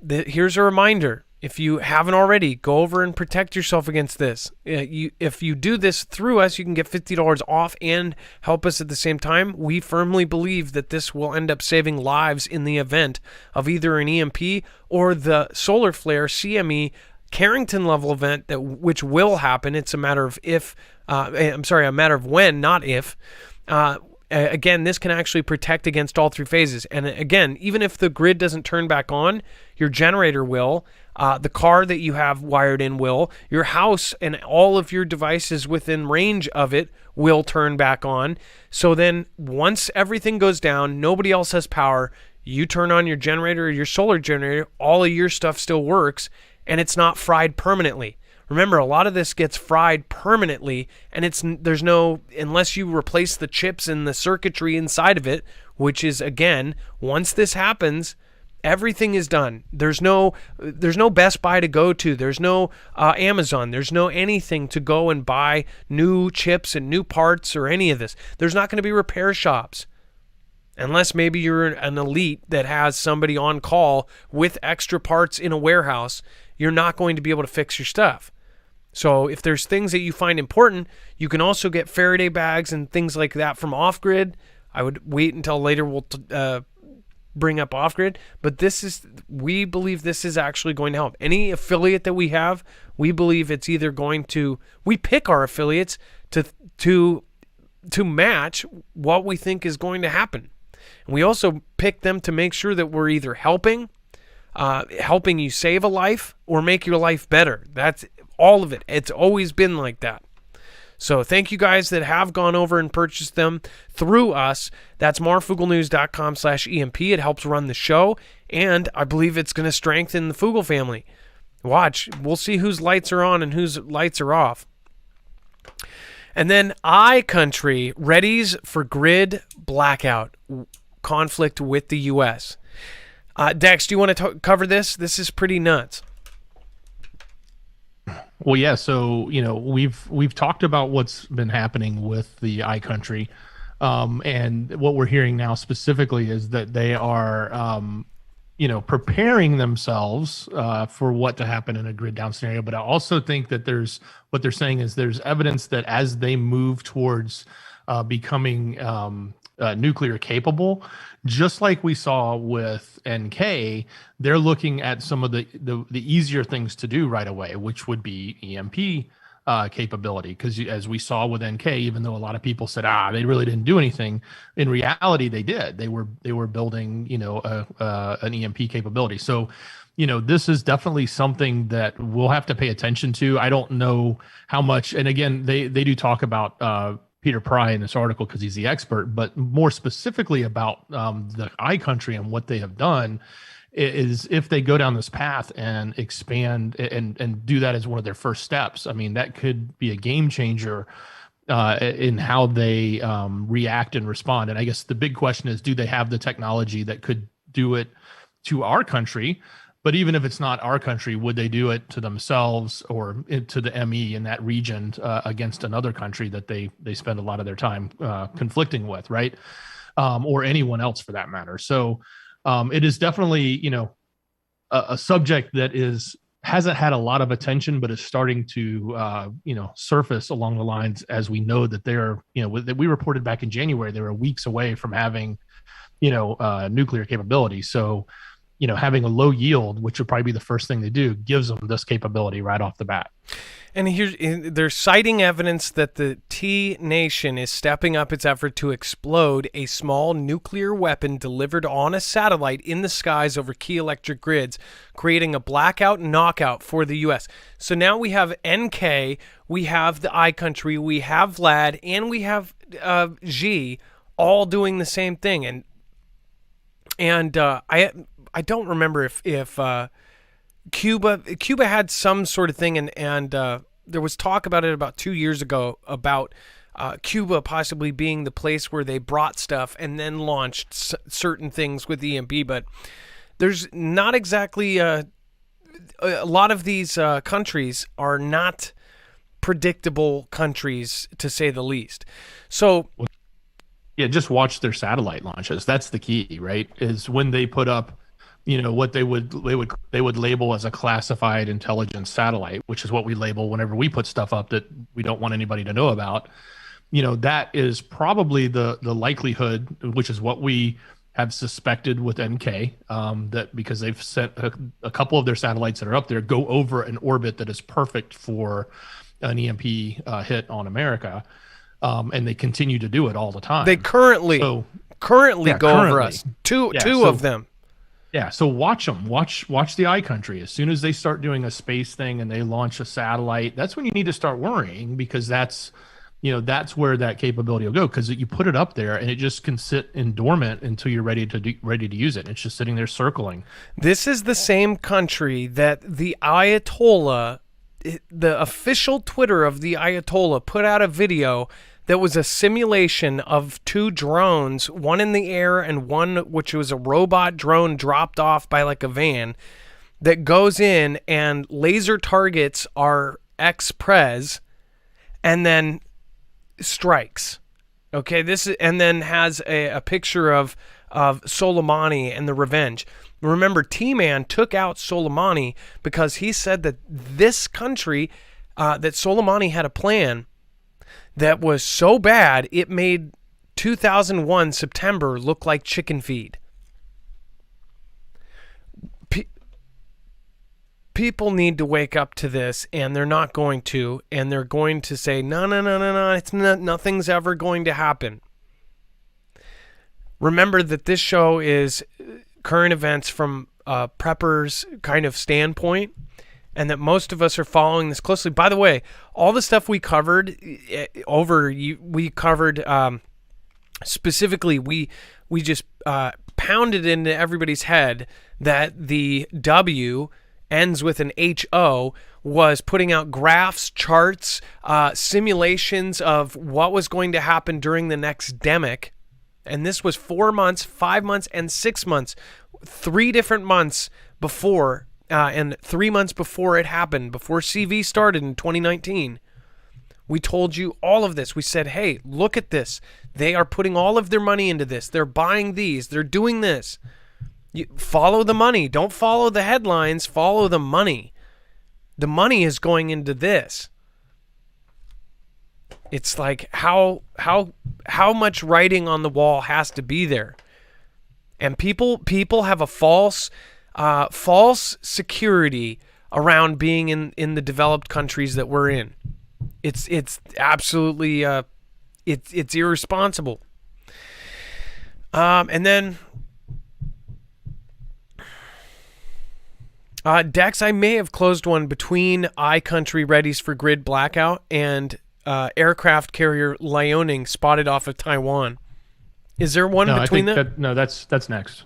here's a reminder. If you haven't already, go over and protect yourself against this. If you do this through us, you can get $50 off and help us at the same time. We firmly believe that this will end up saving lives in the event of either an EMP or the solar flare CME Carrington level event, which will happen. It's a matter of a matter of when, not if. Again, this can actually protect against all 3 phases. And again, even if the grid doesn't turn back on, your generator will. The car that you have wired in will. Your house and all of your devices within range of it will turn back on. So then once everything goes down, nobody else has power, you turn on your generator or your solar generator, all of your stuff still works, and it's not fried permanently. Remember, a lot of this gets fried permanently, and there's no, unless you replace the chips and the circuitry inside of it, which is, again, once this happens, everything is done. There's no Best Buy to go to. There's no Amazon. There's no anything to go and buy new chips and new parts or any of this. There's not going to be repair shops. Unless maybe you're an elite that has somebody on call with extra parts in a warehouse, you're not going to be able to fix your stuff. So if there's things that you find important, you can also get Faraday bags and things like that from off-grid. I would wait until later we'll bring up off-grid, but we believe this is actually going to help. Any affiliate that we have, we believe it's either going to, we pick our affiliates to match what we think is going to happen. And we also pick them to make sure that we're either helping you save a life or make your life better. That's all of it. It's always been like that. So thank you guys that have gone over and purchased them through us. That's marfooglenews.com/EMP. It helps run the show, and I believe it's going to strengthen the Foogle family. Watch. We'll see whose lights are on and whose lights are off. And then iCountry readies for grid blackout conflict with the U.S. Dex, do you want to cover this? This is pretty nuts. Well, yeah. So we've talked about what's been happening with the iCountry, and what we're hearing now specifically is that they are, preparing themselves for what to happen in a grid down scenario. But I also think that what they're saying is there's evidence that as they move towards becoming nuclear capable, just like we saw with NK, they're looking at some of the easier things to do right away, which would be EMP capability. Because as we saw with NK, even though a lot of people said, they really didn't do anything, in reality they did. They were building an EMP capability. So this is definitely something that we'll have to pay attention to. I don't know how much, and again, they do talk about Peter Pry in this article because he's the expert, but more specifically about the iCountry and what they have done is if they go down this path and expand and do that as one of their first steps. I mean, that could be a game changer in how they react and respond. And I guess the big question is, do they have the technology that could do it to our country? But even if it's not our country, would they do it to themselves or to the ME in that region against another country that they spend a lot of their time conflicting with, right? Or anyone else for that matter. So it is definitely, a subject that hasn't had a lot of attention, but is starting to, surface along the lines as we know that they're, that we reported back in January, they were weeks away from having, nuclear capability. So, having a low yield, which would probably be the first thing they do, gives them this capability right off the bat. And they're citing evidence that the T nation is stepping up its effort to explode a small nuclear weapon delivered on a satellite in the skies over key electric grids, creating a blackout knockout for the U.S. So now we have NK, we have the iCountry, we have Vlad, and we have Xi all doing the same thing. And I don't remember if Cuba had some sort of thing, and there was talk about it about 2 years ago about Cuba possibly being the place where they brought stuff and then launched certain things with EMP. But there's not exactly a lot of these countries are not predictable countries, to say the least. So. Yeah, just watch their satellite launches. That's the key, right? Is when they put up, what they would label as a classified intelligence satellite, which is what we label whenever we put stuff up that we don't want anybody to know about. That is probably the likelihood, which is what we have suspected with NK, that because they've sent a couple of their satellites that are up there go over an orbit that is perfect for an EMP hit on America. And they continue to do it all the time. They currently go over us. Two of them. Yeah, so watch them. Watch the iCountry. As soon as they start doing a space thing and they launch a satellite, that's when you need to start worrying, because that's where that capability will go, because you put it up there and it just can sit in dormant until you're ready to use it. It's just sitting there circling. This is the same country that the Ayatollah, the official Twitter of the Ayatollah, put out a video that was a simulation of two drones, one in the air and one which was a robot drone dropped off by like a van, that goes in and laser targets our ex-prez and then strikes. Okay, and then has a picture of Soleimani and the revenge. Remember, T-Man took out Soleimani because he said that this country, that Soleimani had a plan that was so bad it made 2001 September look like chicken feed. People need to wake up to this, and they're not going to, and they're going to say, no, it's not, nothing's ever going to happen. Remember that this show is current events from a prepper's kind of standpoint, and that most of us are following this closely. By the way, all the stuff we covered specifically, we just pounded into everybody's head that the W ends with an HO was putting out graphs, charts, simulations of what was going to happen during the next demic. And this was 4 months, 5 months, and 6 months, 3 different months before, and 3 months before it happened, before CV started in 2019. We told you all of this. We said, hey, look at this. They are putting all of their money into this. They're buying these. They're doing this. You follow the money. Don't follow the headlines. Follow the money. The money is going into this. It's like how much writing on the wall has to be there. And people have a false security around being in the developed countries that we're in. It's absolutely it's irresponsible. And then Dex, I may have closed one between iCountry readies for grid blackout and aircraft carrier Liaoning spotted off of Taiwan. Is there one between them? No, that's next.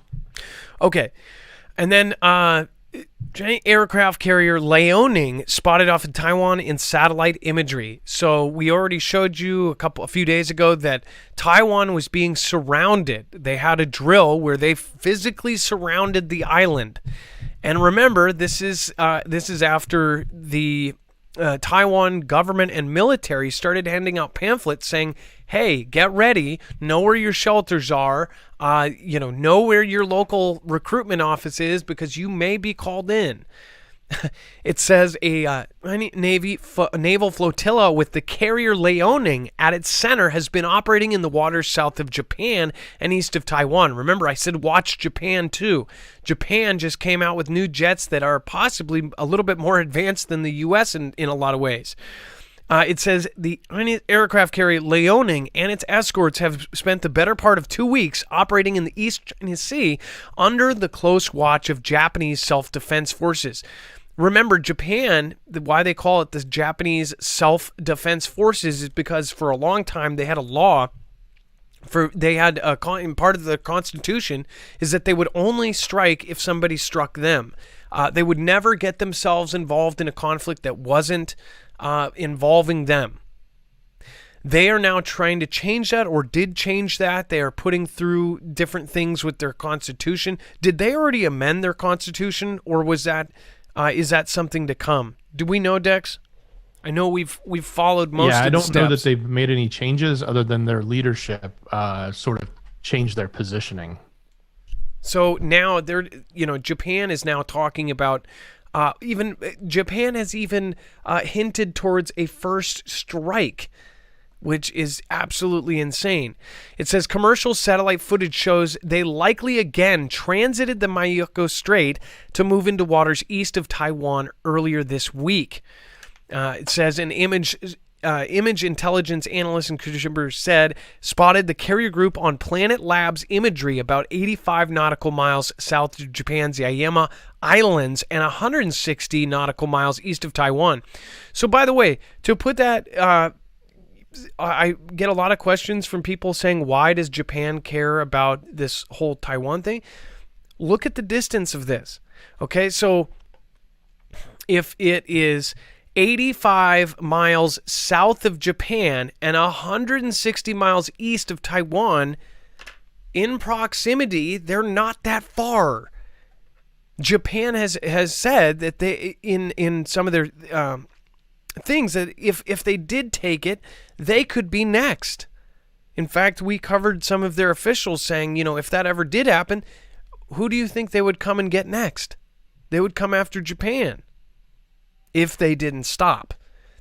Okay. And then giant aircraft carrier Liaoning spotted off of Taiwan in satellite imagery. So we already showed you a few days ago that Taiwan was being surrounded. They had a drill where they physically surrounded the island. And remember, this is after the Taiwan government and military started handing out pamphlets saying, hey, get ready, know where your shelters are, know where your local recruitment office is because you may be called in. It says a naval flotilla with the carrier Liaoning at its center has been operating in the waters south of Japan and east of Taiwan. Remember, I said watch Japan too. Japan just came out with new jets that are possibly a little bit more advanced than the U.S. in a lot of ways. It says the aircraft carrier Liaoning and its escorts have spent the better part of 2 weeks operating in the East China Sea under the close watch of Japanese self-defense forces. Remember, Japan, why they call it the Japanese self-defense forces is because for a long time they had a law part of the Constitution is that they would only strike if somebody struck them. They would never get themselves involved in a conflict that wasn't involving them. They are now trying to change that, or did change that. They are putting through different things with their constitution. Did they already amend their constitution, or is that something to come? Do we know, Dex? I know we've followed most of the steps. Yeah, I don't know that they've made any changes other than their leadership sort of changed their positioning. So now Japan is now talking about even Japan has even hinted towards a first strike, which is absolutely insane. It says commercial satellite footage shows they likely again transited the Maluku Strait to move into waters east of Taiwan earlier this week. It says an image intelligence analyst and contributor said spotted the carrier group on Planet Labs imagery about 85 nautical miles south of Japan's Yaeyama Islands and 160 nautical miles east of Taiwan. So, by the way, to put that, I get a lot of questions from people saying, why does Japan care about this whole Taiwan thing? Look at the distance of this. Okay, so if it is 85 miles south of Japan and 160 miles east of Taiwan, in proximity, they're not that far. Japan has said that they in some of their things that if they did take it, they could be next. In fact, we covered some of their officials saying, if that ever did happen, who do you think they would come and get next? They would come after Japan if they didn't stop.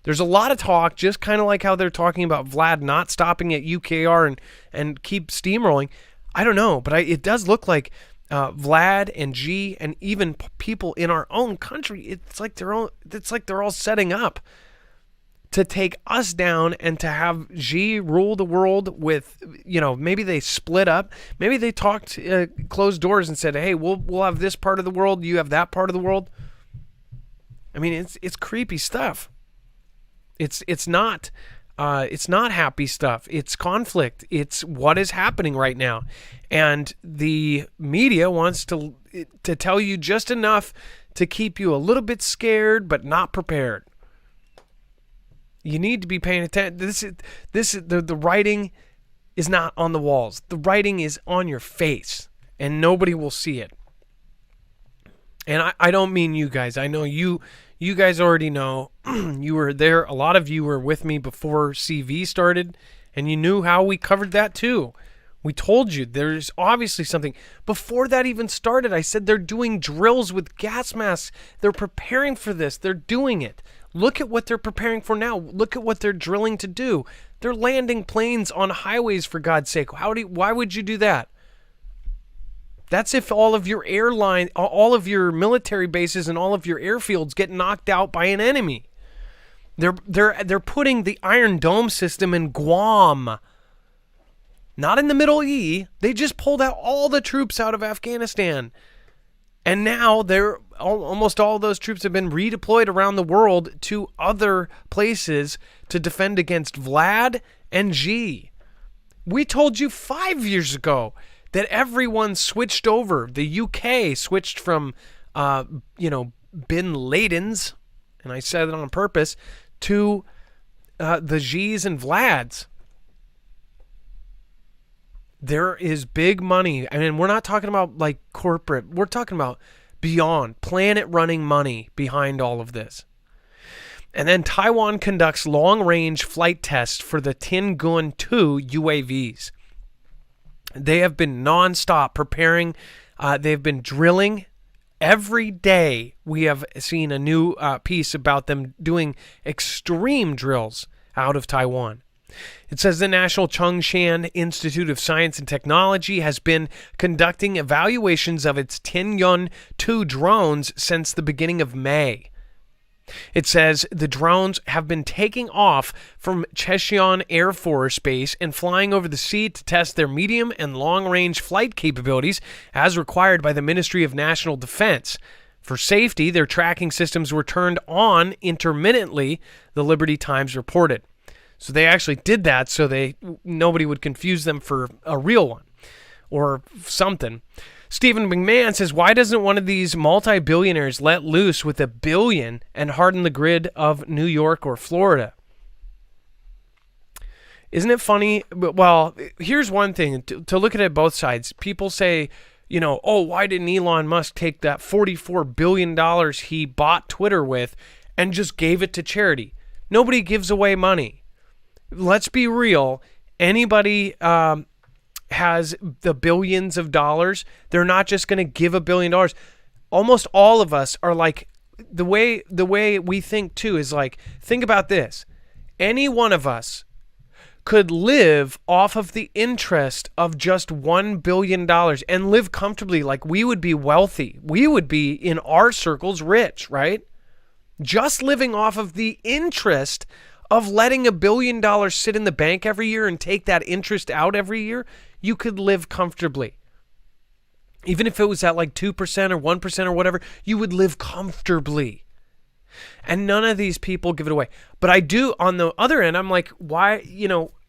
There's a lot of talk, just kind of like how they're talking about Vlad not stopping at UKR and keep steamrolling. I don't know, but it does look like Vlad and Xi and even people in our own country, it's like they're all setting up to take us down and to have Xi rule the world with, maybe they split up. Maybe they talked closed doors and said, hey, we'll have this part of the world, you have that part of the world. I mean, it's creepy stuff. It's not happy stuff. It's conflict. It's what is happening right now. And the media wants to tell you just enough to keep you a little bit scared, but not prepared. You need to be paying attention. The writing is not on the walls. The writing is on your face, and nobody will see it. And I don't mean you guys. I know you guys already know. You were there. A lot of you were with me before CV started, and you knew how we covered that too. We told you there's obviously something. Before that even started, I said they're doing drills with gas masks. They're preparing for this. They're doing it. Look at what they're preparing for now. Look at what they're drilling to do. They're landing planes on highways, for God's sake. Why would you do that? That's if all of your all of your military bases and all of your airfields get knocked out by an enemy. They're putting the Iron Dome system in Guam. Not in the Middle East. They just pulled out all the troops out of Afghanistan. And now almost all those troops have been redeployed around the world to other places to defend against Vlad and Xi. We told you 5 years ago that everyone switched over. The UK switched from, Bin Laden's, and I said it on purpose, to the Xi's and Vlad's. There is big money. I mean, we're not talking about like corporate. We're talking about beyond planet running money behind all of this. And then Taiwan conducts long-range flight tests for the Tiangun 2 UAVs. They have been nonstop preparing. They've been drilling. Every day we have seen a new piece about them doing extreme drills out of Taiwan. It says the National Chongshan Institute of Science and Technology has been conducting evaluations of its Tianyuan 2 drones since the beginning of May. It says the drones have been taking off from Checheon Air Force Base and flying over the sea to test their medium and long-range flight capabilities as required by the Ministry of National Defense. For safety, their tracking systems were turned on intermittently, the Liberty Times reported. So they actually did that so nobody would confuse them for a real one or something. Stephen McMahon says, why doesn't one of these multi-billionaires let loose with $1 billion and harden the grid of New York or Florida? Isn't it funny? Well, here's one thing to look at it both sides. People say, why didn't Elon Musk take that $44 billion he bought Twitter with and just gave it to charity? Nobody gives away money. Let's be real. Anybody has the billions of dollars, they're not just going to give $1 billion. Almost all of us are like, the way we think too is like, think about this. Any one of us could live off of the interest of just $1 billion and live comfortably. Like, we would be wealthy. We would be, in our circles, rich, right? Just living off of the interest of letting $1 billion sit in the bank every year and take that interest out every year, you could live comfortably. Even if it was at like 2% or 1% or whatever, you would live comfortably. And none of these people give it away. But I do, on the other end, I'm like, why,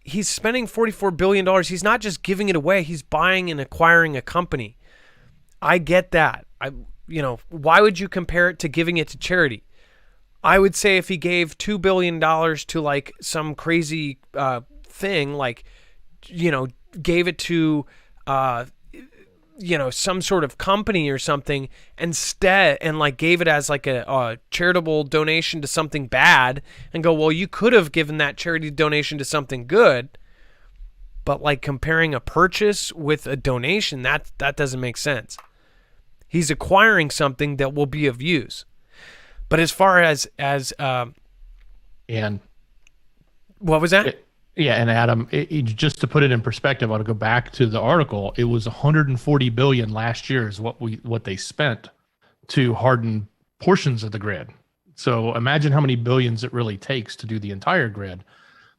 he's spending $44 billion. He's not just giving it away. He's buying and acquiring a company. I get that. Why would you compare it to giving it to charity? I would say if he gave $2 billion to like some crazy thing, like, gave it to, some sort of company or something instead, and like gave it as like a charitable donation to something bad, and go, well, you could have given that charity donation to something good. But like comparing a purchase with a donation, that doesn't make sense. He's acquiring something that will be of use. But as far as and what was that? And Adam, just to put it in perspective, I want to go back to the article. It was 140 billion last year is what they spent to harden portions of the grid. So imagine how many billions it really takes to do the entire grid.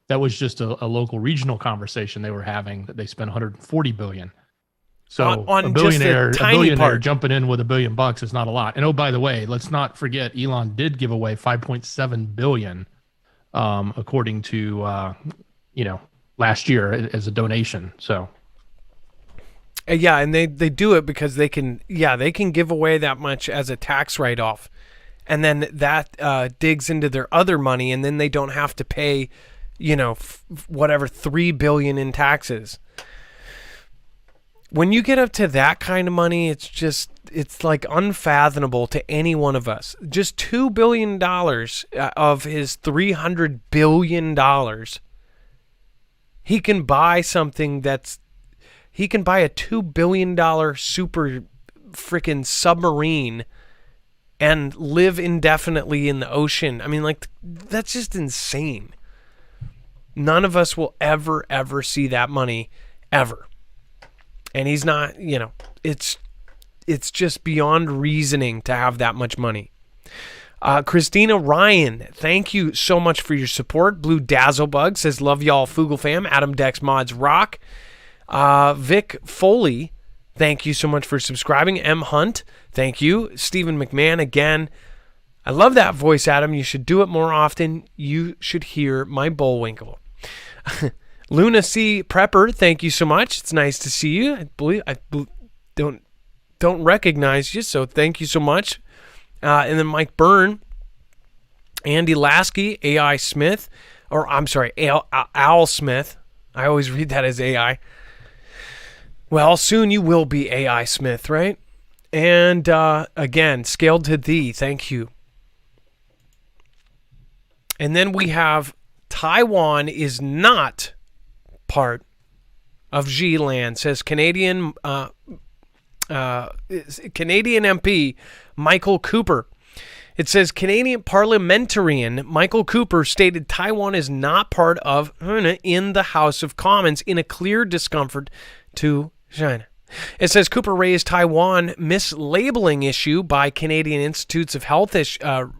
That was just a local regional conversation they were having that they spent 140 billion. So on a billionaire part. jumping in with $1 billion is not a lot. And oh, by the way, let's not forget Elon did give away 5.7 billion, according to last year as a donation. So yeah, and they do it because they can give away that much as a tax write-off, and then that digs into their other money, and then they don't have to pay, whatever, $3 billion in taxes. When you get up to that kind of money, it's like unfathomable to any one of us. Just $2 billion of his $300 billion, he can buy something he can buy a $2 billion super freaking submarine and live indefinitely in the ocean. I mean, like, that's just insane. None of us will ever see that money, ever. And he's not, it's just beyond reasoning to have that much money. Christina Ryan, thank you so much for your support. Blue Dazzlebug says, love y'all, Foogle fam. Adam Dex Mods rock. Vic Foley Thank you so much for subscribing. M. Hunt, thank you. Stephen McMahon, again. I love that voice, Adam. You should do it more often. You should hear my Bullwinkle. Luna C. Prepper, thank you so much. It's nice to see you. I don't recognize you, so thank you so much. And then Mike Byrne, Andy Lasky, AI Smith, or I'm sorry, Al Smith. I always read that as AI. Well, soon you will be AI Smith, right? And again, Scaled to Thee, thank you. And then we have Taiwan is not part of G-land, says Canadian MP Michael Cooper. It says Canadian parliamentarian Michael Cooper stated Taiwan is not part of in the House of Commons in a clear discomfort to China. It says Cooper raised Taiwan mislabeling issue by Canadian Institutes of Health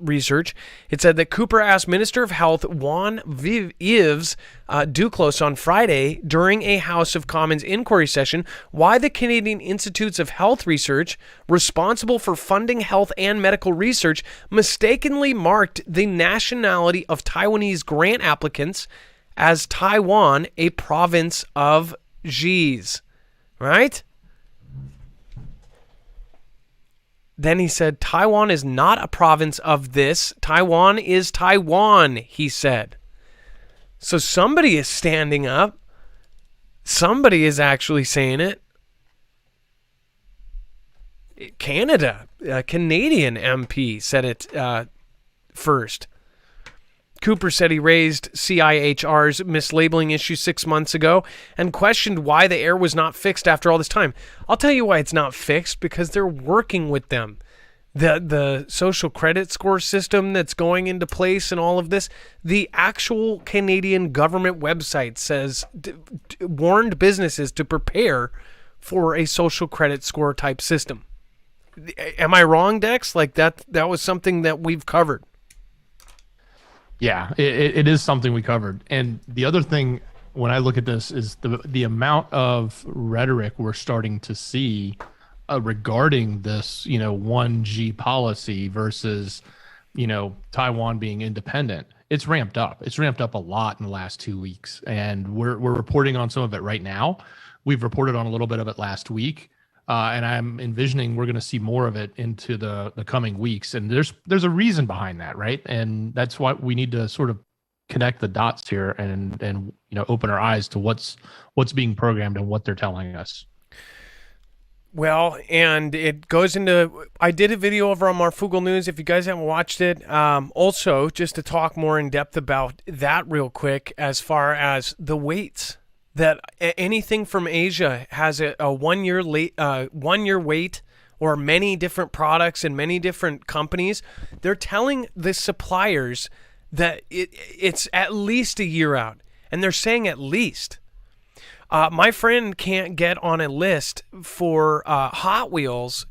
research. It said that Cooper asked Minister of Health Juan Yves Duclos on Friday during a House of Commons inquiry session why the Canadian Institutes of Health research, responsible for funding health and medical research, mistakenly marked the nationality of Taiwanese grant applicants as Taiwan a province of Xi's. Right? Then he said, Taiwan is not a province of this. Taiwan is Taiwan, he said. So somebody is standing up. Somebody is actually saying it. Canada, a Canadian MP said it first. Cooper said he raised CIHR's mislabeling issue 6 months ago and questioned why the error was not fixed after all this time. I'll tell you why it's not fixed, because they're working with them. The social credit score system that's going into place and all of this, the actual Canadian government website says, warned businesses to prepare for a social credit score type system. Am I wrong, Dex? Like that was something that we've covered. Yeah, it is something we covered. And the other thing, when I look at this, is the amount of rhetoric we're starting to see regarding this, 1G policy versus, Taiwan being independent. It's ramped up. It's ramped up a lot in the last 2 weeks. And we're reporting on some of it right now. We've reported on a little bit of it last week. And I'm envisioning we're going to see more of it into the coming weeks. And there's a reason behind that, right? And that's why we need to sort of connect the dots here and open our eyes to what's being programmed and what they're telling us. Well, and it goes into, I did a video over on Marfoogle News, if you guys haven't watched it. Also, just to talk more in depth about that real quick, as far as the weights. That anything from Asia has a 1 year wait, or many different products and many different companies. They're telling the suppliers that it's at least a year out, and they're saying at least. My friend can't get on a list for Hot Wheels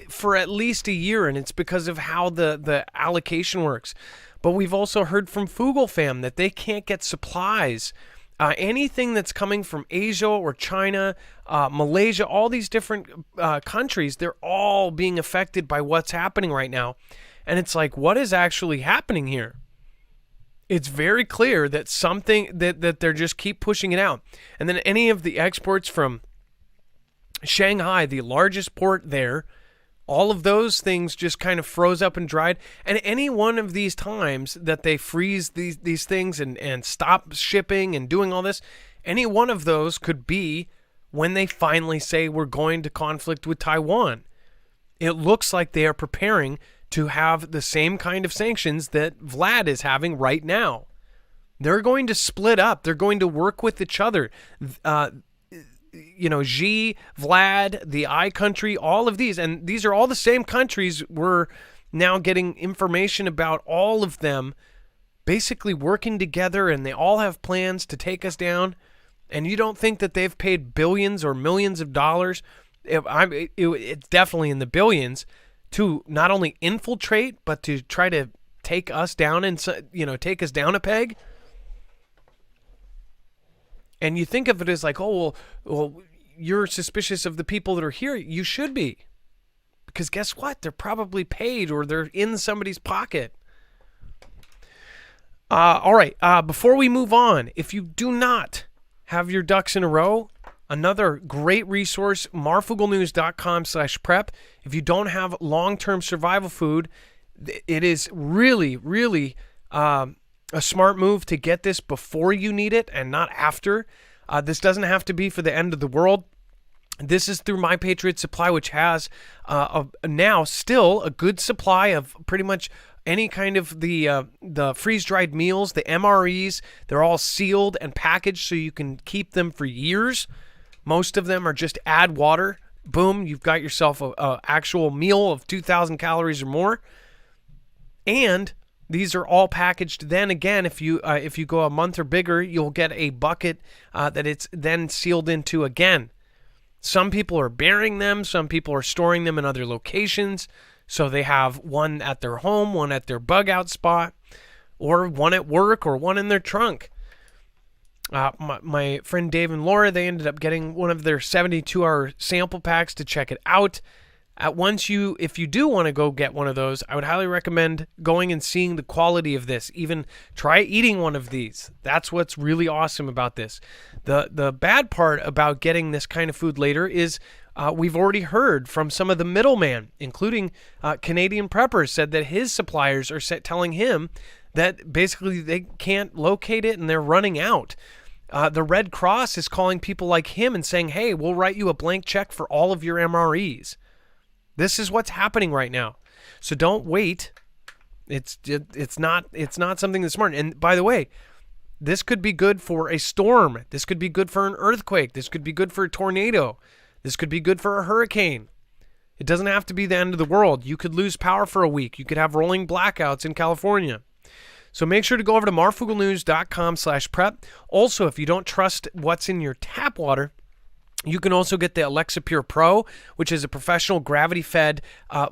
for at least a year, and it's because of how the allocation works. But we've also heard from Foogle Fam that they can't get supplies. Anything that's coming from Asia or China, Malaysia, all these different countries, they're all being affected by what's happening right now. And it's like, what is actually happening here? It's very clear that something that they're just keep pushing it out. And then any of the exports from Shanghai, the largest port there, all of those things just kind of froze up and dried. And any one of these times that they freeze these things and stop shipping and doing all this, any one of those could be when they finally say we're going to conflict with Taiwan. It looks like they are preparing to have the same kind of sanctions that Vlad is having right now. They're going to split up. They're going to work with each other. Xi, Vlad, the I country, all of these. And these are all the same countries. We're now getting information about all of them basically working together, and they all have plans to take us down. And you don't think that they've paid billions or millions of dollars? It's definitely in the billions to not only infiltrate, but to try to take us down and, take us down a peg. And you think of it as like, well, you're suspicious of the people that are here, you should be. Because guess what? They're probably paid or they're in somebody's pocket. All right. Before we move on, if you do not have your ducks in a row, another great resource, marfooglenews.com/prep. If you don't have long-term survival food, it is really, really a smart move to get this before you need it and not after. This doesn't have to be for the end of the world. This is through My Patriot Supply, which has now still a good supply of pretty much any kind of the freeze-dried meals, the MREs. They're all sealed and packaged so you can keep them for years. Most of them are just add water. Boom, you've got yourself a actual meal of 2,000 calories or more. And these are all packaged. Then again, if you go a month or bigger, you'll get a bucket that it's then sealed into again. Some people are burying them. Some people are storing them in other locations. So they have one at their home, one at their bug out spot, or one at work, or one in their trunk. My friend Dave and Laura, they ended up getting one of their 72-hour sample packs to check it out. If you do want to go get one of those, I would highly recommend going and seeing the quality of this. Even try eating one of these. That's what's really awesome about this. The bad part about getting this kind of food later is we've already heard from some of the middlemen, including Canadian Preppers, said that his suppliers are telling him that basically they can't locate it and they're running out. The Red Cross is calling people like him and saying, hey, we'll write you a blank check for all of your MREs. This is what's happening right now. So don't wait. It's not something that's smart. And by the way, this could be good for a storm. This could be good for an earthquake. This could be good for a tornado. This could be good for a hurricane. It doesn't have to be the end of the world. You could lose power for a week. You could have rolling blackouts in California. So make sure to go over to marfooglenews.com/prep. Also, if you don't trust what's in your tap water, you can also get the Alexa Pure Pro, which is a professional gravity-fed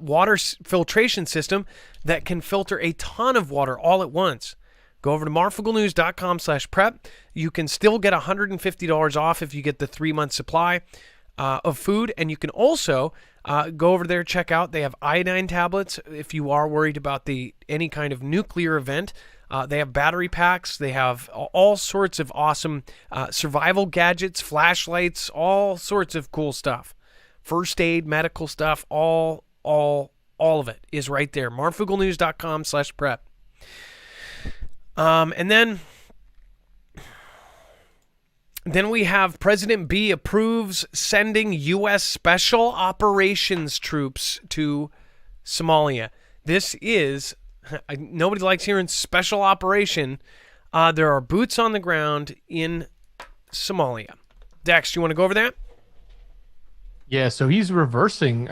water filtration system that can filter a ton of water all at once. Go over to marfooglenews.com/prep. You can still get $150 off if you get the 3-month supply of food. And you can also go over there, check out. They have iodine tablets if you are worried about any kind of nuclear event. They have battery packs. They have all sorts of awesome survival gadgets, flashlights, all sorts of cool stuff. First aid, medical stuff, all of it is right there. marfooglenews.com/prep. And then we have President B approves sending U.S. Special Operations troops to Somalia. This is, nobody likes hearing special operation. There are boots on the ground in Somalia. Dex, you want to go over that? Yeah, so he's reversing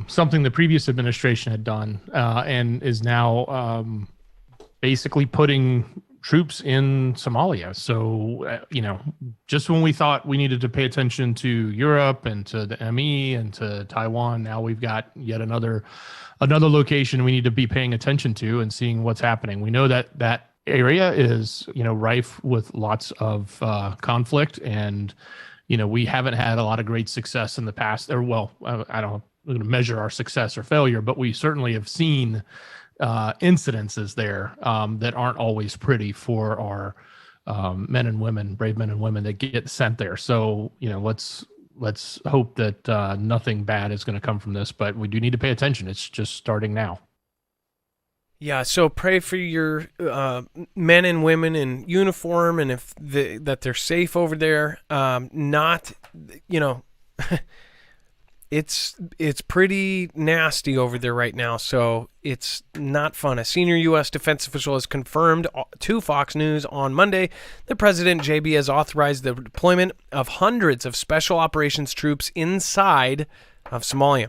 something the previous administration had done and is now basically putting troops in Somalia. So, just when we thought we needed to pay attention to Europe and to the ME and to Taiwan, now we've got yet another location we need to be paying attention to and seeing what's happening. We know that area is, rife with lots of conflict, and, we haven't had a lot of great success in the past. Or, well, I don't know, we're going to measure our success or failure, but we certainly have seen incidences there that aren't always pretty for our men and women, brave men and women that get sent there. So, let's hope that nothing bad is going to come from this, but we do need to pay attention. It's just starting now. Yeah, so pray for your men and women in uniform, and that they're safe over there. It's pretty nasty over there right now, so it's not fun. A senior U.S. defense official has confirmed to Fox News on Monday that President JB has authorized the deployment of hundreds of special operations troops inside of Somalia.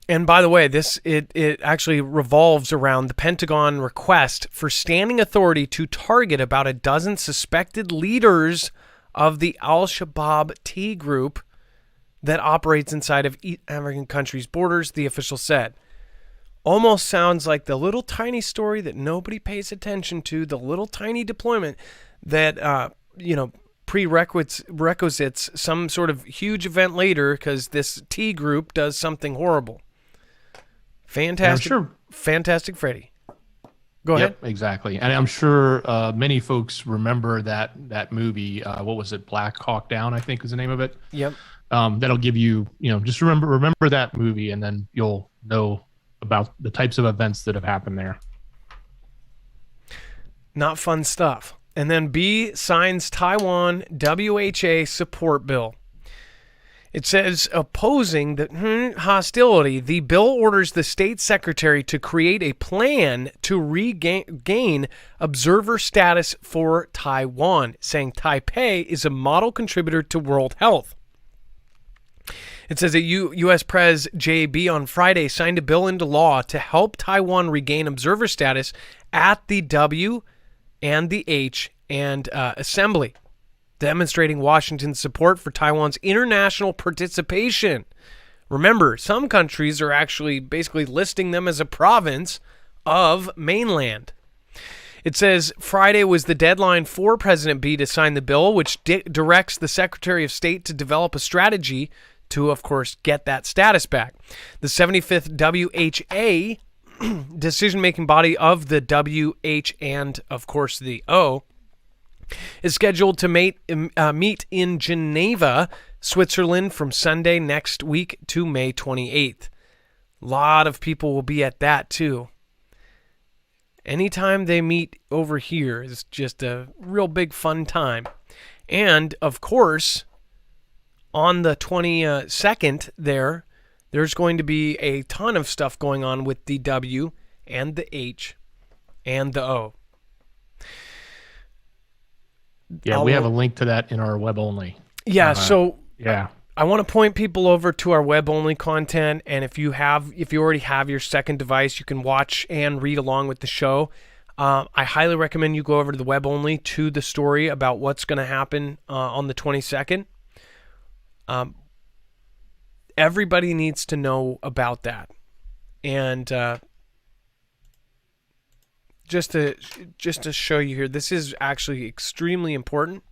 And by the way, it actually revolves around the Pentagon request for standing authority to target about a dozen suspected leaders of the Al-Shabaab T group that operates inside of African countries' borders, the official said. almost sounds like the little tiny story that nobody pays attention to, the little tiny deployment that, prerequisites some sort of huge event later because this T group does something horrible. Fantastic. Fantastic Freddy. Go ahead. Yep, exactly. And I'm sure many folks remember that movie. What was it? Black Hawk Down, I think is the name of it. Yep. That'll give you, just remember that movie, and then you'll know about the types of events that have happened there. Not fun stuff. And then B signs Taiwan WHA support bill. It says, opposing the hostility, the bill orders the state secretary to create a plan to regain observer status for Taiwan, saying Taipei is a model contributor to world health. It says that U.S. Pres JB on Friday signed a bill into law to help Taiwan regain observer status at the W and the H and Assembly, demonstrating Washington's support for Taiwan's international participation. Remember, some countries are actually basically listing them as a province of mainland. It says Friday was the deadline for President B to sign the bill, which directs the Secretary of State to develop a strategy to, of course, get that status back. The 75th WHA, decision-making body of the WH and, of course, the O, is scheduled to meet in Geneva, Switzerland from Sunday next week to May 28th. A lot of people will be at that too. Anytime they meet over here is just a real big fun time. And, of course, on the 22nd there's going to be a ton of stuff going on with the W and the H and the O. Yeah, we have a link to that in our web only. Yeah, yeah. I want to point people over to our web only content, and if you already have your second device, you can watch and read along with the show. I highly recommend you go over to the web only to the story about what's going to happen on the 22nd. Everybody needs to know about that, and just to show you here, this is actually extremely important.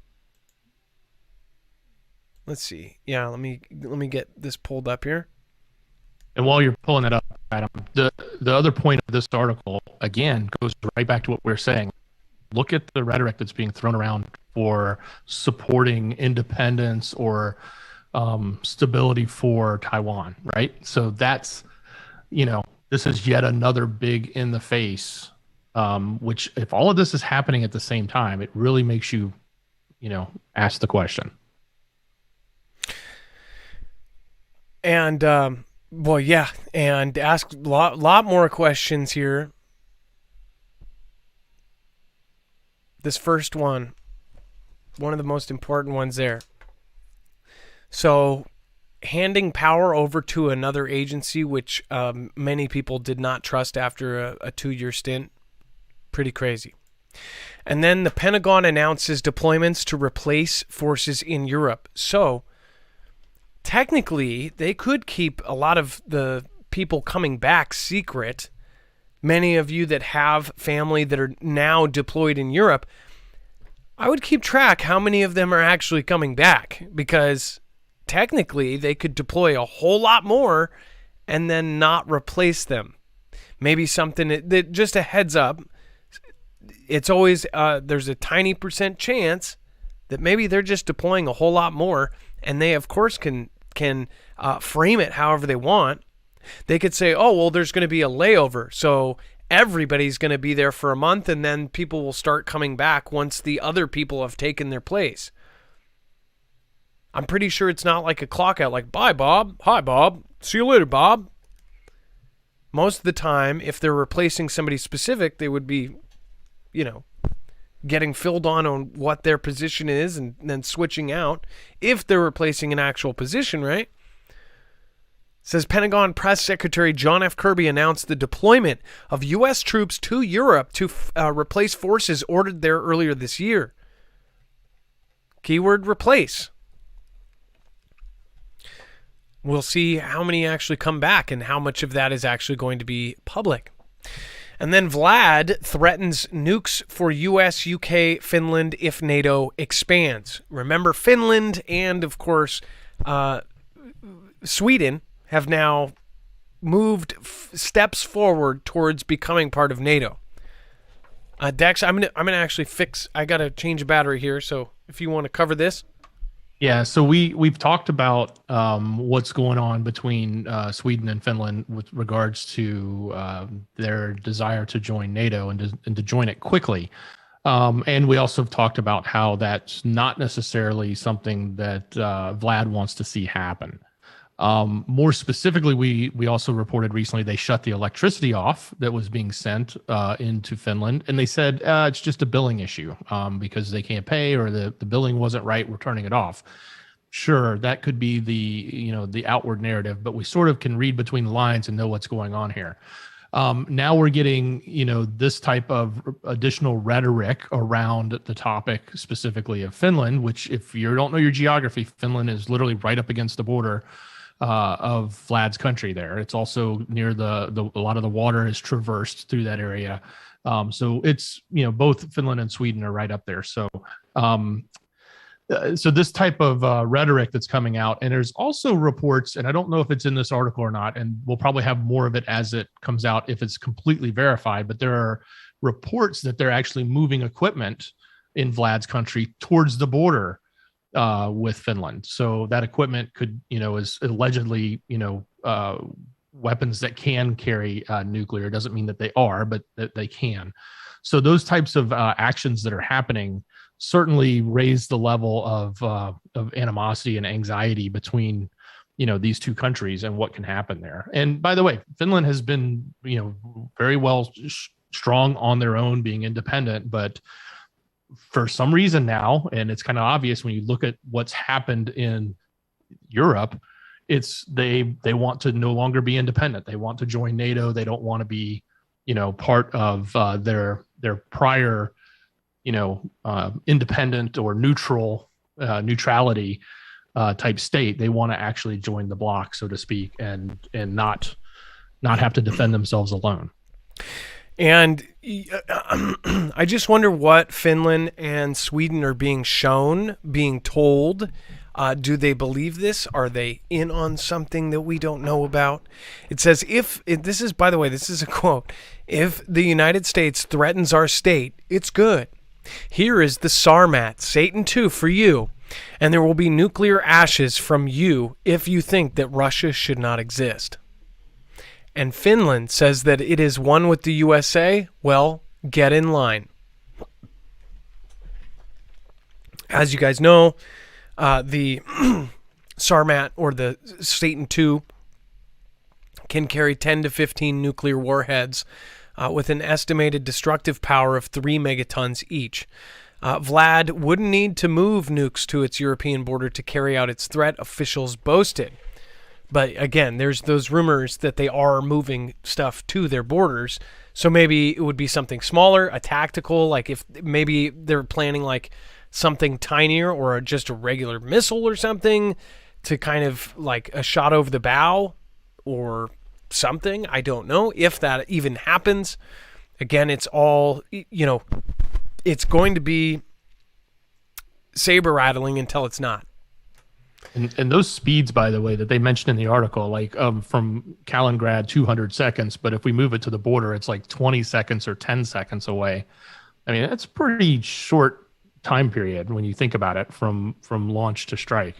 Let's see. Yeah, let me get this pulled up here. And while you're pulling it up, Adam, the other point of this article again goes right back to what we're saying. Look at the rhetoric that's being thrown around for supporting independence or stability for Taiwan, right? So that's, this is yet another big in the face. Which, if all of this is happening at the same time, it really makes you, ask the question. And, and ask a lot more questions here. This first one of the most important ones there. So, handing power over to another agency, which many people did not trust after a 2-year stint. Pretty crazy. And then the Pentagon announces deployments to replace forces in Europe. So, technically, they could keep a lot of the people coming back secret. Many of you that have family that are now deployed in Europe, I would keep track how many of them are actually coming back, because technically they could deploy a whole lot more and then not replace them. Maybe something that just a heads up. It's always there's a tiny % chance that maybe they're just deploying a whole lot more, and they of course can frame it however they want. They could say, oh, well, there's going to be a layover, so everybody's going to be there for a month, and then people will start coming back once the other people have taken their place. I'm pretty sure it's not like a clock out, like, bye, Bob. Hi, Bob. See you later, Bob. Most of the time, if they're replacing somebody specific, they would be, getting filled on what their position is and then switching out if they're replacing an actual position, right? Says Pentagon Press Secretary John F. Kirby announced the deployment of U.S. troops to Europe to replace forces ordered there earlier this year. Keyword replace. We'll see how many actually come back and how much of that is actually going to be public. And then Vlad threatens nukes for US, UK, Finland if NATO expands. Remember, Finland and, of course, Sweden have now moved steps forward towards becoming part of NATO. Dex, I'm gonna actually fix. I gotta change a battery here. So if you want to cover this. Yeah, so we've talked about what's going on between Sweden and Finland with regards to their desire to join NATO and to join it quickly. And we also have talked about how that's not necessarily something that Vlad wants to see happen. More specifically, we also reported recently they shut the electricity off that was being sent into Finland, and they said it's just a billing issue because they can't pay or the billing wasn't right. We're turning it off. Sure, that could be the outward narrative, but we sort of can read between the lines and know what's going on here. Now we're getting this type of additional rhetoric around the topic specifically of Finland, which if you don't know your geography, Finland is literally right up against the border of Vlad's country there. It's also near a lot of the water is traversed through that area. So it's, both Finland and Sweden are right up there. So this type of rhetoric that's coming out, and there's also reports, and I don't know if it's in this article or not, and we'll probably have more of it as it comes out if it's completely verified, but there are reports that they're actually moving equipment in Vlad's country towards the border with Finland. So that equipment could, is allegedly, weapons that can carry nuclear. It doesn't mean that they are, but that they can. So those types of actions that are happening certainly raise the level of animosity and anxiety between, these two countries and what can happen there. And by the way, Finland has been, very well strong on their own, being independent, but for some reason now, and it's kind of obvious when you look at what's happened in Europe, it's they want to no longer be independent. They want to join NATO. They don't want to be, part of their prior, independent or neutrality type state. They want to actually join the bloc, so to speak, and not have to defend themselves alone. And I just wonder what Finland and Sweden are being shown, being told. Do they believe this? Are they in on something that we don't know about? It says, this is a quote, if the United States threatens our state, it's good. Here is the Sarmat, Satan II for you, and there will be nuclear ashes from you if you think that Russia should not exist. And Finland says that it is one with the USA. Well, get in line. As you guys know, the Sarmat, or the Satan II, can carry 10 to 15 nuclear warheads with an estimated destructive power of 3 megatons each. Vlad wouldn't need to move nukes to its European border to carry out its threat, officials boasted. But again, there's those rumors that they are moving stuff to their borders. So maybe it would be something smaller, a tactical, like if maybe they're planning like something tinier or just a regular missile or something to kind of like a shot over the bow or something. I don't know if that even happens. Again, it's all, it's going to be saber rattling until it's not. And those speeds, by the way, that they mentioned in the article, like from Kaliningrad, 200 seconds, but if we move it to the border, it's like 20 seconds or 10 seconds away. I mean, that's a pretty short time period when you think about it from launch to strike.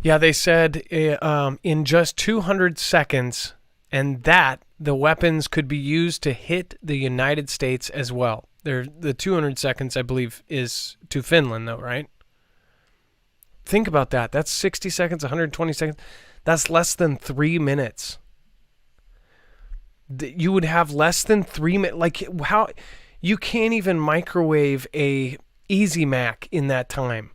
Yeah, they said in just 200 seconds, and that the weapons could be used to hit the United States as well. The 200 seconds, I believe, is to Finland, though, right? Think about that. That's 60 seconds, 120 seconds. That's less than 3 minutes. You would have less than 3 minutes. Like, how you can't even microwave a Easy Mac in that time.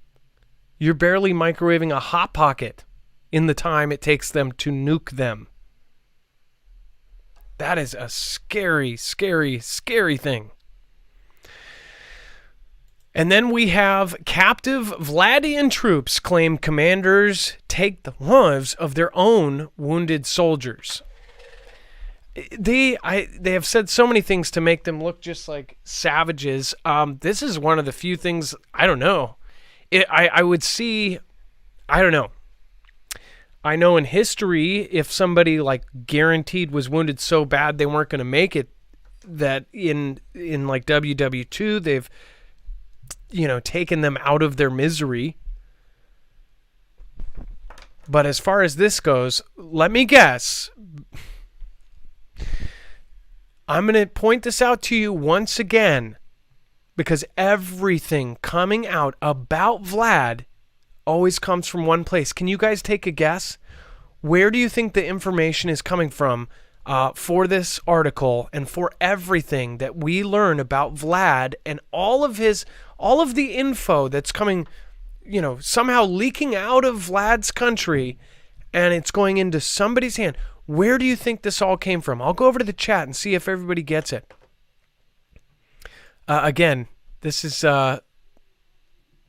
You're barely microwaving a Hot Pocket in the time it takes them to nuke them. That is a scary, scary, scary thing. And then we have captive Vladian troops claim commanders take the lives of their own wounded soldiers. They have said so many things to make them look just like savages. This is one of the few things, I don't know. I would see, I don't know. I know in history, if somebody like guaranteed was wounded so bad they weren't going to make it, that in like WW2, they've, taken them out of their misery. But as far as this goes, let me guess. I'm going to point this out to you once again, because everything coming out about Vlad always comes from one place. Can you guys take a guess? Where do you think the information is coming from for this article and for everything that we learn about Vlad and all of the info that's coming, somehow leaking out of Vlad's country, and it's going into somebody's hand? Where do you think this all came from? I'll go over to the chat and see if everybody gets it. Again, this is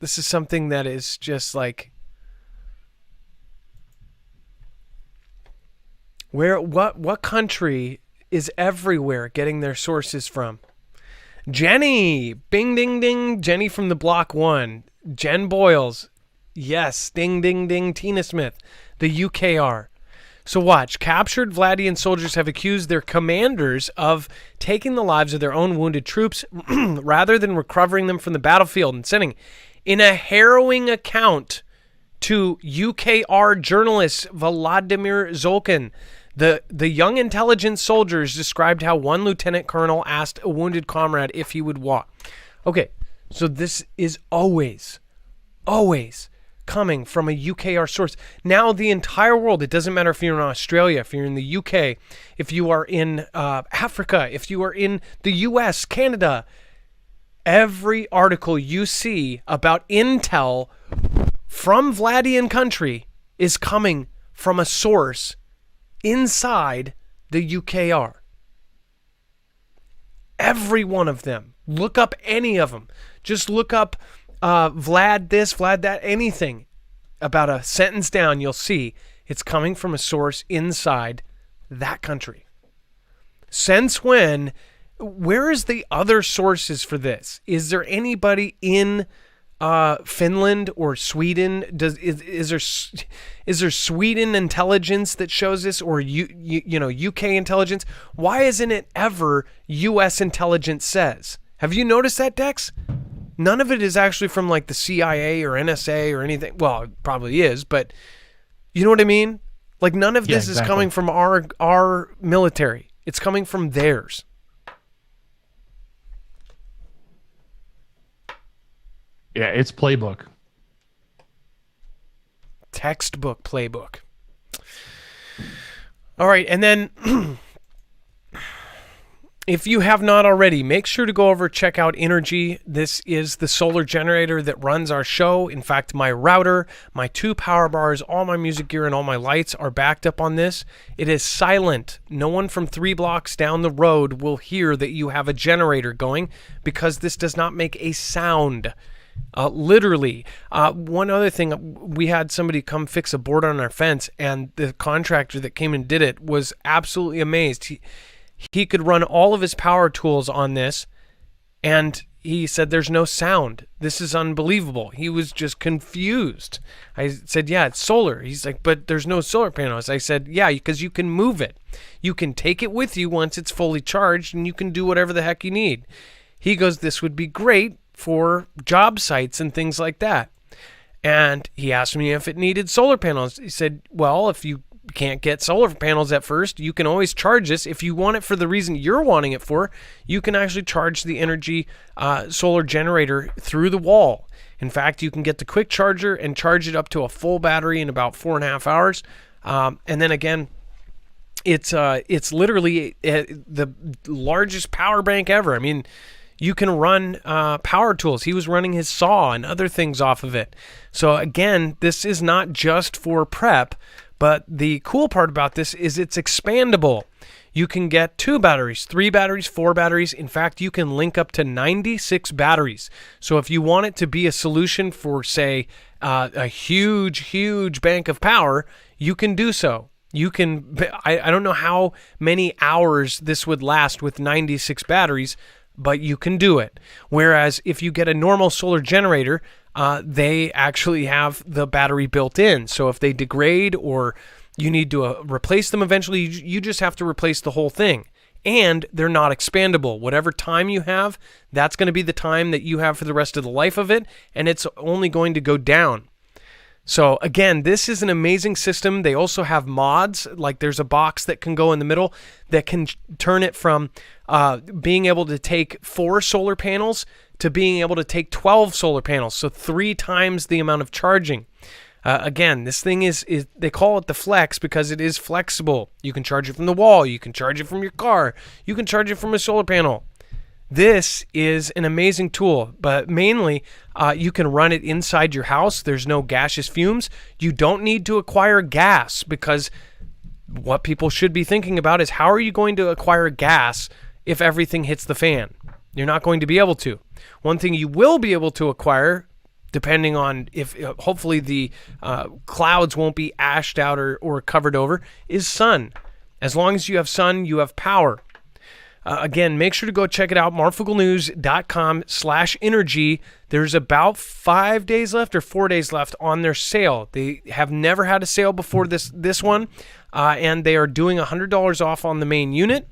something that is just like, what country is everywhere getting their sources from? Jenny, bing ding ding, Jenny from the Block 1. Jen Boyles, yes, ding ding ding, Tina Smith, the UKR. So watch, captured Vladian soldiers have accused their commanders of taking the lives of their own wounded troops rather than recovering them from the battlefield and sending in a harrowing account to UKR journalist Vladimir Zolkin. The young intelligence soldiers described how one lieutenant colonel asked a wounded comrade if he would walk. Okay, so this is always coming from a UKR source. Now the entire world, it doesn't matter if you're in Australia, if you're in the UK, if you are in Africa, if you are in the US, Canada, every article you see about intel from Vladian country is coming from a source inside the UKR. Every one of them. Look up any of them. Just look up Vlad this, Vlad that, anything. About a sentence down, you'll see it's coming from a source inside that country. Since when? Where is the other sources for this? Is there anybody in Finland or Sweden? Is there Sweden intelligence that shows this, or UK intelligence? Why isn't it ever US intelligence says? Have you noticed that, Dex? None of it is actually from like the CIA or NSA or anything. Well, it probably is, but you know what I mean? Like none of this is coming from our military. It's coming from theirs. Yeah, it's playbook. Textbook playbook. All right, and then if you have not already, make sure to go over, check out Energy. This is the solar generator that runs our show. In fact, my router, my 2 power bars, all my music gear, and all my lights are backed up on this. It is silent. No one from 3 blocks down the road will hear that you have a generator going because this does not make a sound. Literally. One other thing, we had somebody come fix a board on our fence, and the contractor that came and did it was absolutely amazed. He could run all of his power tools on this, and he said there's no sound. This is unbelievable. He was just confused. I said, yeah, it's solar. He's like, but there's no solar panels. I said, yeah, because you can move it. You can take it with you once it's fully charged, and you can do whatever the heck you need. He goes, this would be great for job sites and things like that. And he asked me if it needed solar panels. He said, well, if you can't get solar panels at first, you can always charge this. If you want it for the reason you're wanting it for, you can actually charge the Energy solar generator through the wall. In fact, you can get the quick charger and charge it up to a full battery in about 4.5 hours. And then again, it's literally the largest power bank ever. I mean, you can run power tools. He was running his saw and other things off of it. So again, this is not just for prep, but the cool part about this is it's expandable. You can get 2 batteries, 3 batteries, 4 batteries. In fact, you can link up to 96 batteries. So if you want it to be a solution for, say, a huge bank of power, you can do so. You can, I don't know how many hours this would last with 96 batteries, but you can do it. Whereas if you get a normal solar generator, they actually have the battery built in. So if they degrade or you need to replace them eventually, you just have to replace the whole thing. And they're not expandable. Whatever time you have, that's going to be the time that you have for the rest of the life of it, and it's only going to go down. So again, this is an amazing system. They also have mods, like there's a box that can go in the middle that can turn it from being able to take 4 solar panels to being able to take 12 solar panels, so 3 times the amount of charging. Again, this thing is they call it the Flex because it is flexible. You can charge it from the wall, you can charge it from your car, you can charge it from a solar panel. This is an amazing tool, but mainly you can run it inside your house. There's no gaseous fumes. You don't need to acquire gas, because what people should be thinking about is, how are you going to acquire gas if everything hits the fan? You're not going to be able to. One thing you will be able to acquire, depending on if hopefully the clouds won't be ashed out or covered over, is sun. As long as you have sun, you have power. Again, make sure to go check it out, marfooglenews.com/energy. There's about 5 days left or 4 days left on their sale. They have never had a sale before this one, and they are doing $100 off on the main unit.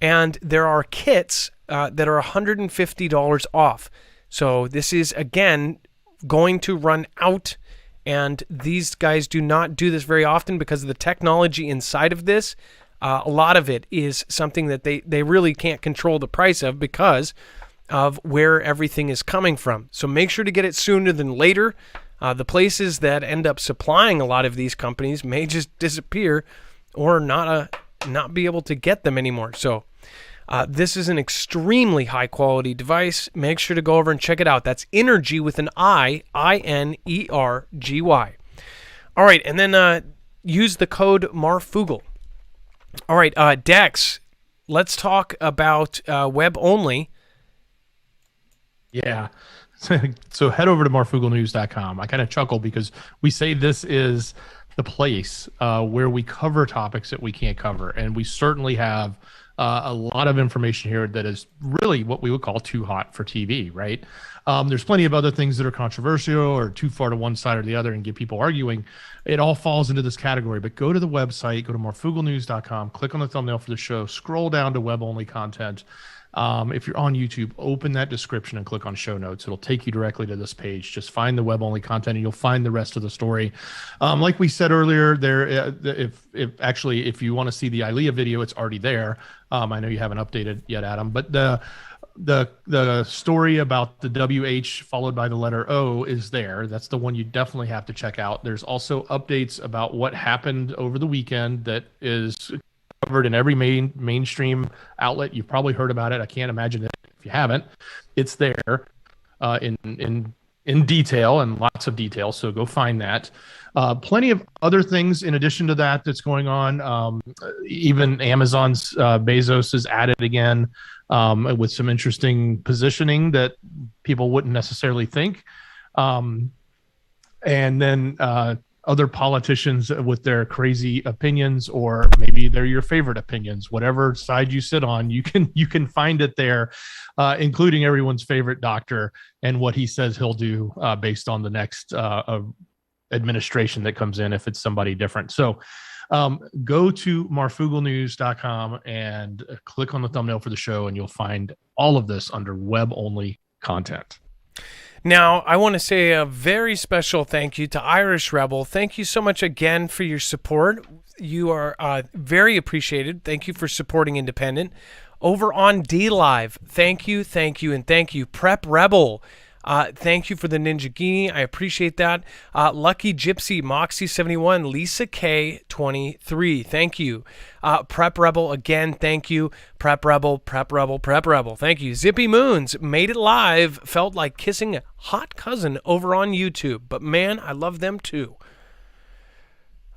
And there are kits that are $150 off. So this is, again, going to run out, and these guys do not do this very often because of the technology inside of this. A lot of it is something that they really can't control the price of because of where everything is coming from. So make sure to get it sooner than later. The places that end up supplying a lot of these companies may just disappear or not be able to get them anymore. So this is an extremely high quality device. Make sure to go over and check it out. That's Energy with an Inergy. All right, and then use the code Marfoogle. All right, Dex, let's talk about web only. Yeah. So head over to marfooglenews.com. I kind of chuckle because we say this is the place where we cover topics that we can't cover. And we certainly have a lot of information here that is really what we would call too hot for TV, right? There's plenty of other things that are controversial or too far to one side or the other and get people arguing. It all falls into this category. But go to the website, go to marfooglenews.com, click on the thumbnail for the show, scroll down to web-only content. If you're on YouTube, open that description and click on show notes. It'll take you directly to this page. Just find the web-only content and you'll find the rest of the story. Like we said earlier, if you want to see the ILEA video, it's already there. I know you haven't updated yet, Adam, but the story about the WH followed by the letter O is there. That's the one you definitely have to check out. There's also updates about what happened over the weekend that is covered in every mainstream outlet. You've probably heard about it. I can't imagine it if you haven't. It's there in detail and lots of detail. So go find that. Plenty of other things in addition to that that's going on. Even Amazon's Bezos is at it again with some interesting positioning that people wouldn't necessarily think. And then other politicians with their crazy opinions, or maybe they're your favorite opinions. Whatever side you sit on, you can find it there, including everyone's favorite doctor and what he says he'll do based on the next administration that comes in if it's somebody different. So go to marfooglenews.com and click on the thumbnail for the show, and you'll find all of this under web-only content. Now, I want to say a very special thank you to Irish Rebel. Thank you so much again for your support. You are very appreciated. Thank you for supporting Independent. Over on DLive, thank you, and thank you. Prep Rebel, thank you for the Ninja Genie. I appreciate that. Lucky Gypsy, Moxie71, Lisa K23, thank you. Prep Rebel, again, thank you. Prep Rebel, thank you. Zippy Moons, made it live, felt like kissing a hot cousin over on YouTube, but man, I love them too.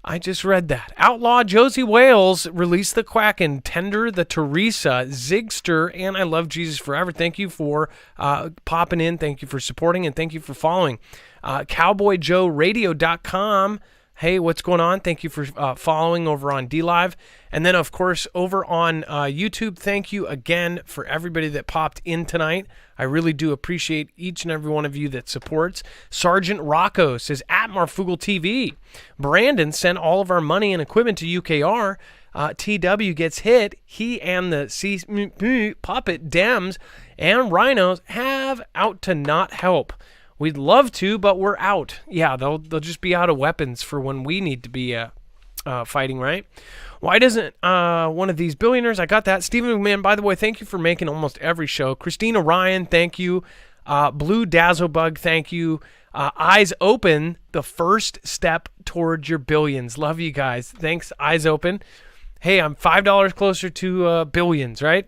I just read that. Outlaw Josie Wales, Release the Quacken, Tender the Teresa, Zigster, and I Love Jesus Forever. Thank you for popping in. Thank you for supporting, and thank you for following. CowboyJoeRadio.com. Hey, what's going on? Thank you for following over on DLive. And then, of course, over on YouTube, thank you again for everybody that popped in tonight. I really do appreciate each and every one of you that supports. Sergeant Rocco says, at Marfoogle TV, Brandon sent all of our money and equipment to UKR. TW gets hit. He and the puppet Dems and Rhinos have out to not help. We'd love to, but we're out. Yeah, they'll just be out of weapons for when we need to be fighting, right? Why doesn't one of these billionaires? I got that. Stephen McMahon, by the way, thank you for making almost every show. Christina Ryan, thank you. Blue Dazzlebug, thank you. Eyes Open, the first step towards your billions. Love you guys. Thanks, Eyes Open. Hey, I'm $5 closer to billions, right?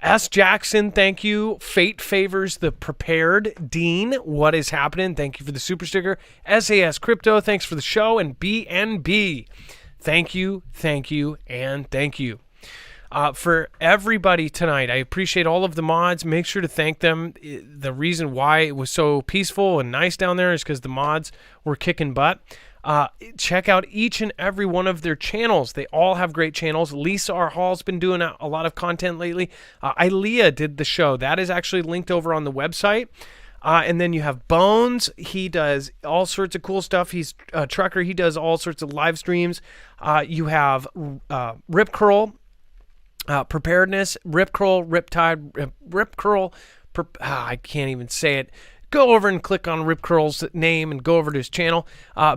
S. Jackson, thank you. Fate Favors the Prepared. Dean, what is happening? Thank you for the super sticker. SAS Crypto, thanks for the show. And BNB, thank you, and thank you. For everybody tonight, I appreciate all of the mods. Make sure to thank them. The reason why it was so peaceful and nice down there is because the mods were kicking butt. Check out each and every one of their channels. They all have great channels. Lisa R. Hall's been doing a lot of content lately. Ilea did the show. That is actually linked over on the website. And then you have Bones. He does all sorts of cool stuff. He's a trucker. He does all sorts of live streams. You have Rip Curl, Preparedness, Rip Curl, Riptide, Rip Curl. I can't even say it. Go over and click on Rip Curl's name and go over to his channel.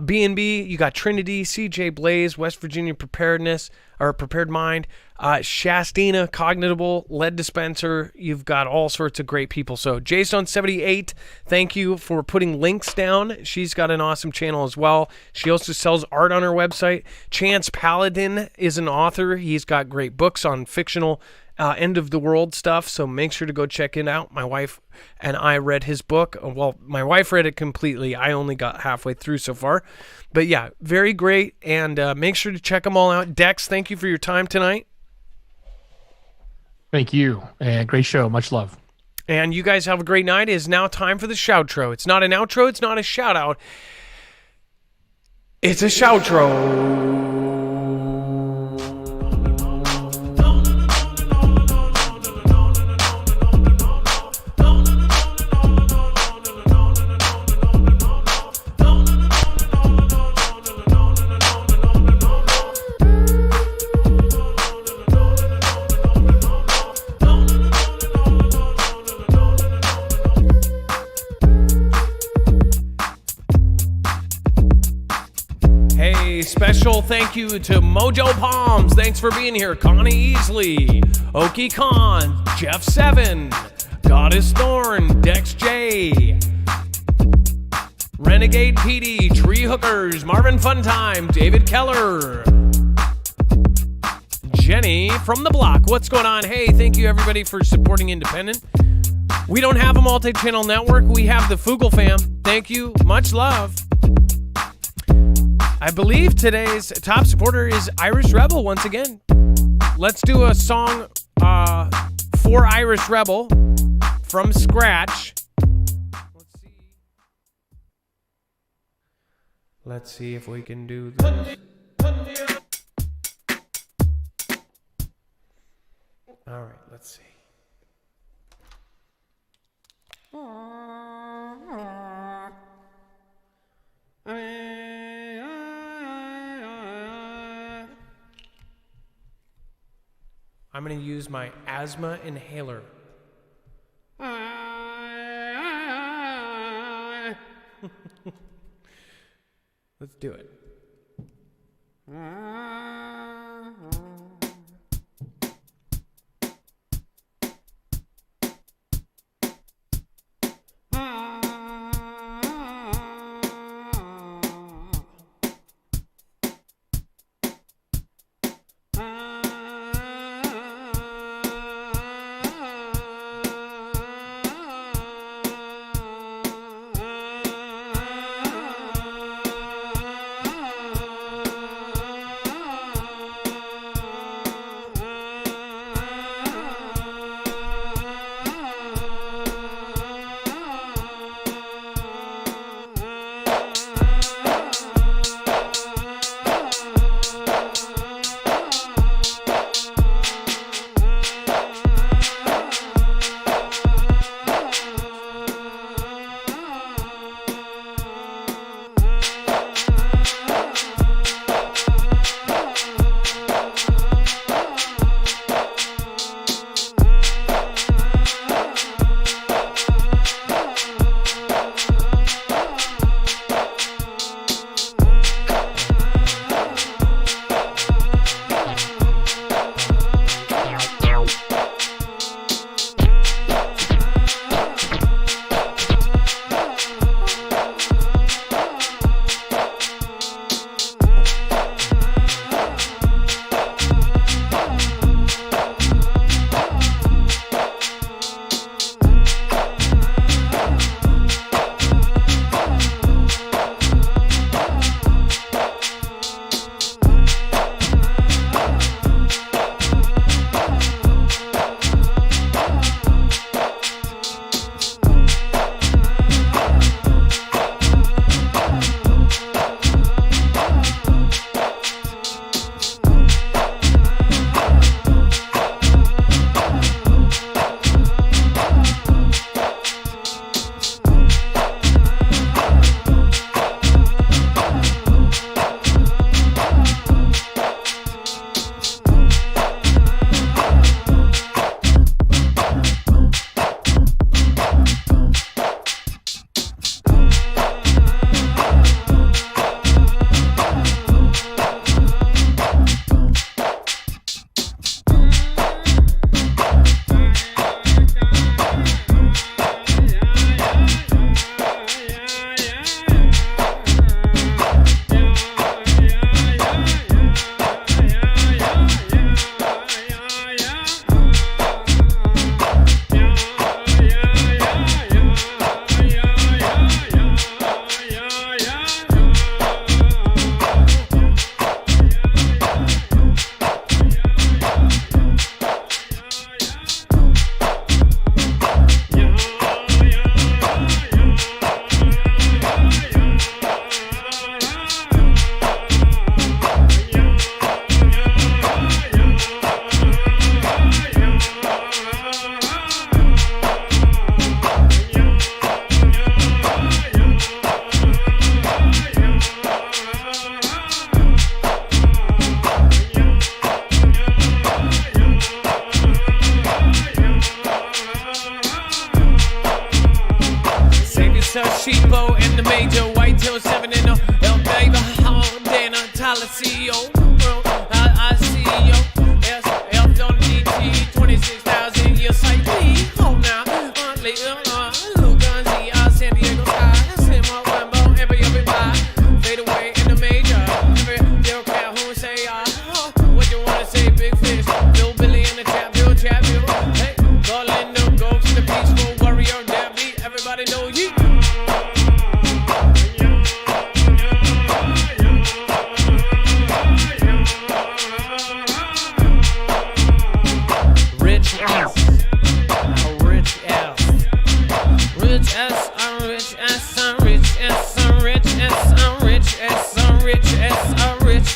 B&B, you got Trinity, CJ Blaze, West Virginia Preparedness, or Prepared Mind, Shastina, Cognitable, Lead Dispenser. You've got all sorts of great people. So Jason78, thank you for putting links down. She's got an awesome channel as well. She also sells art on her website. Chance Paladin is an author. He's got great books on fictional end of the world stuff, so make sure to go check it out. My wife and I read his book. Well, my wife read it completely. I only got halfway through so far. But yeah, very great, and make sure to check them all out. Dex, thank you for your time tonight. Thank you, and great show. Much love. And you guys have a great night. It is now time for the shoutro. It's not an outro. It's not a shout out. It's a shoutro. Special thank you to Mojo Palms. Thanks for being here. Connie Easley, Oki Khan, Jeff Seven, Goddess Thorn, Dex J, Renegade PD, Tree Hookers, Marvin Funtime, David Keller, Jenny from the block. What's going on? Hey, thank you everybody for supporting Independent. We don't have a multi-channel network. We have the Foogle fam. Thank you. Much love. I believe today's top supporter is Irish Rebel once again. Let's do a song for Irish Rebel from scratch. Let's see if we can do this. All right, let's see. I'm going to use my asthma inhaler. Let's do it. dollar CEO. I see yo. SF on DT, 26,000 years sight. Oh now, Lou Gunzy, San Diego sky. Sim up Wembo, everybody. Fade away in the major. Every Bill Calhoun say, what you wanna say, big fish? Bill Billy in the chat, Bill. Hey, calling the ghost, the peaceful warrior, that me. Everybody know you. Rich S, rich S, I'm rich S, I'm rich S, I'm rich S, I'm rich S, I'm rich S, I'm rich.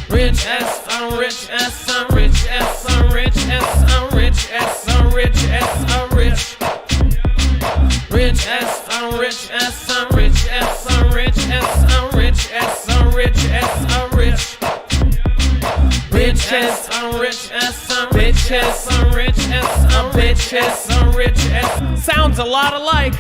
Rich S, I'm rich S, I'm rich S, I'm rich S, I'm rich S, I'm rich S, I'm rich. Rich S, I'm rich S, I'm rich S, I'm rich S, I'm rich S, I'm rich S, I'm rich. Rich S, I'm rich S, I'm rich S, I'm rich S, I'm rich S, I'm rich S. Sounds a lot alike.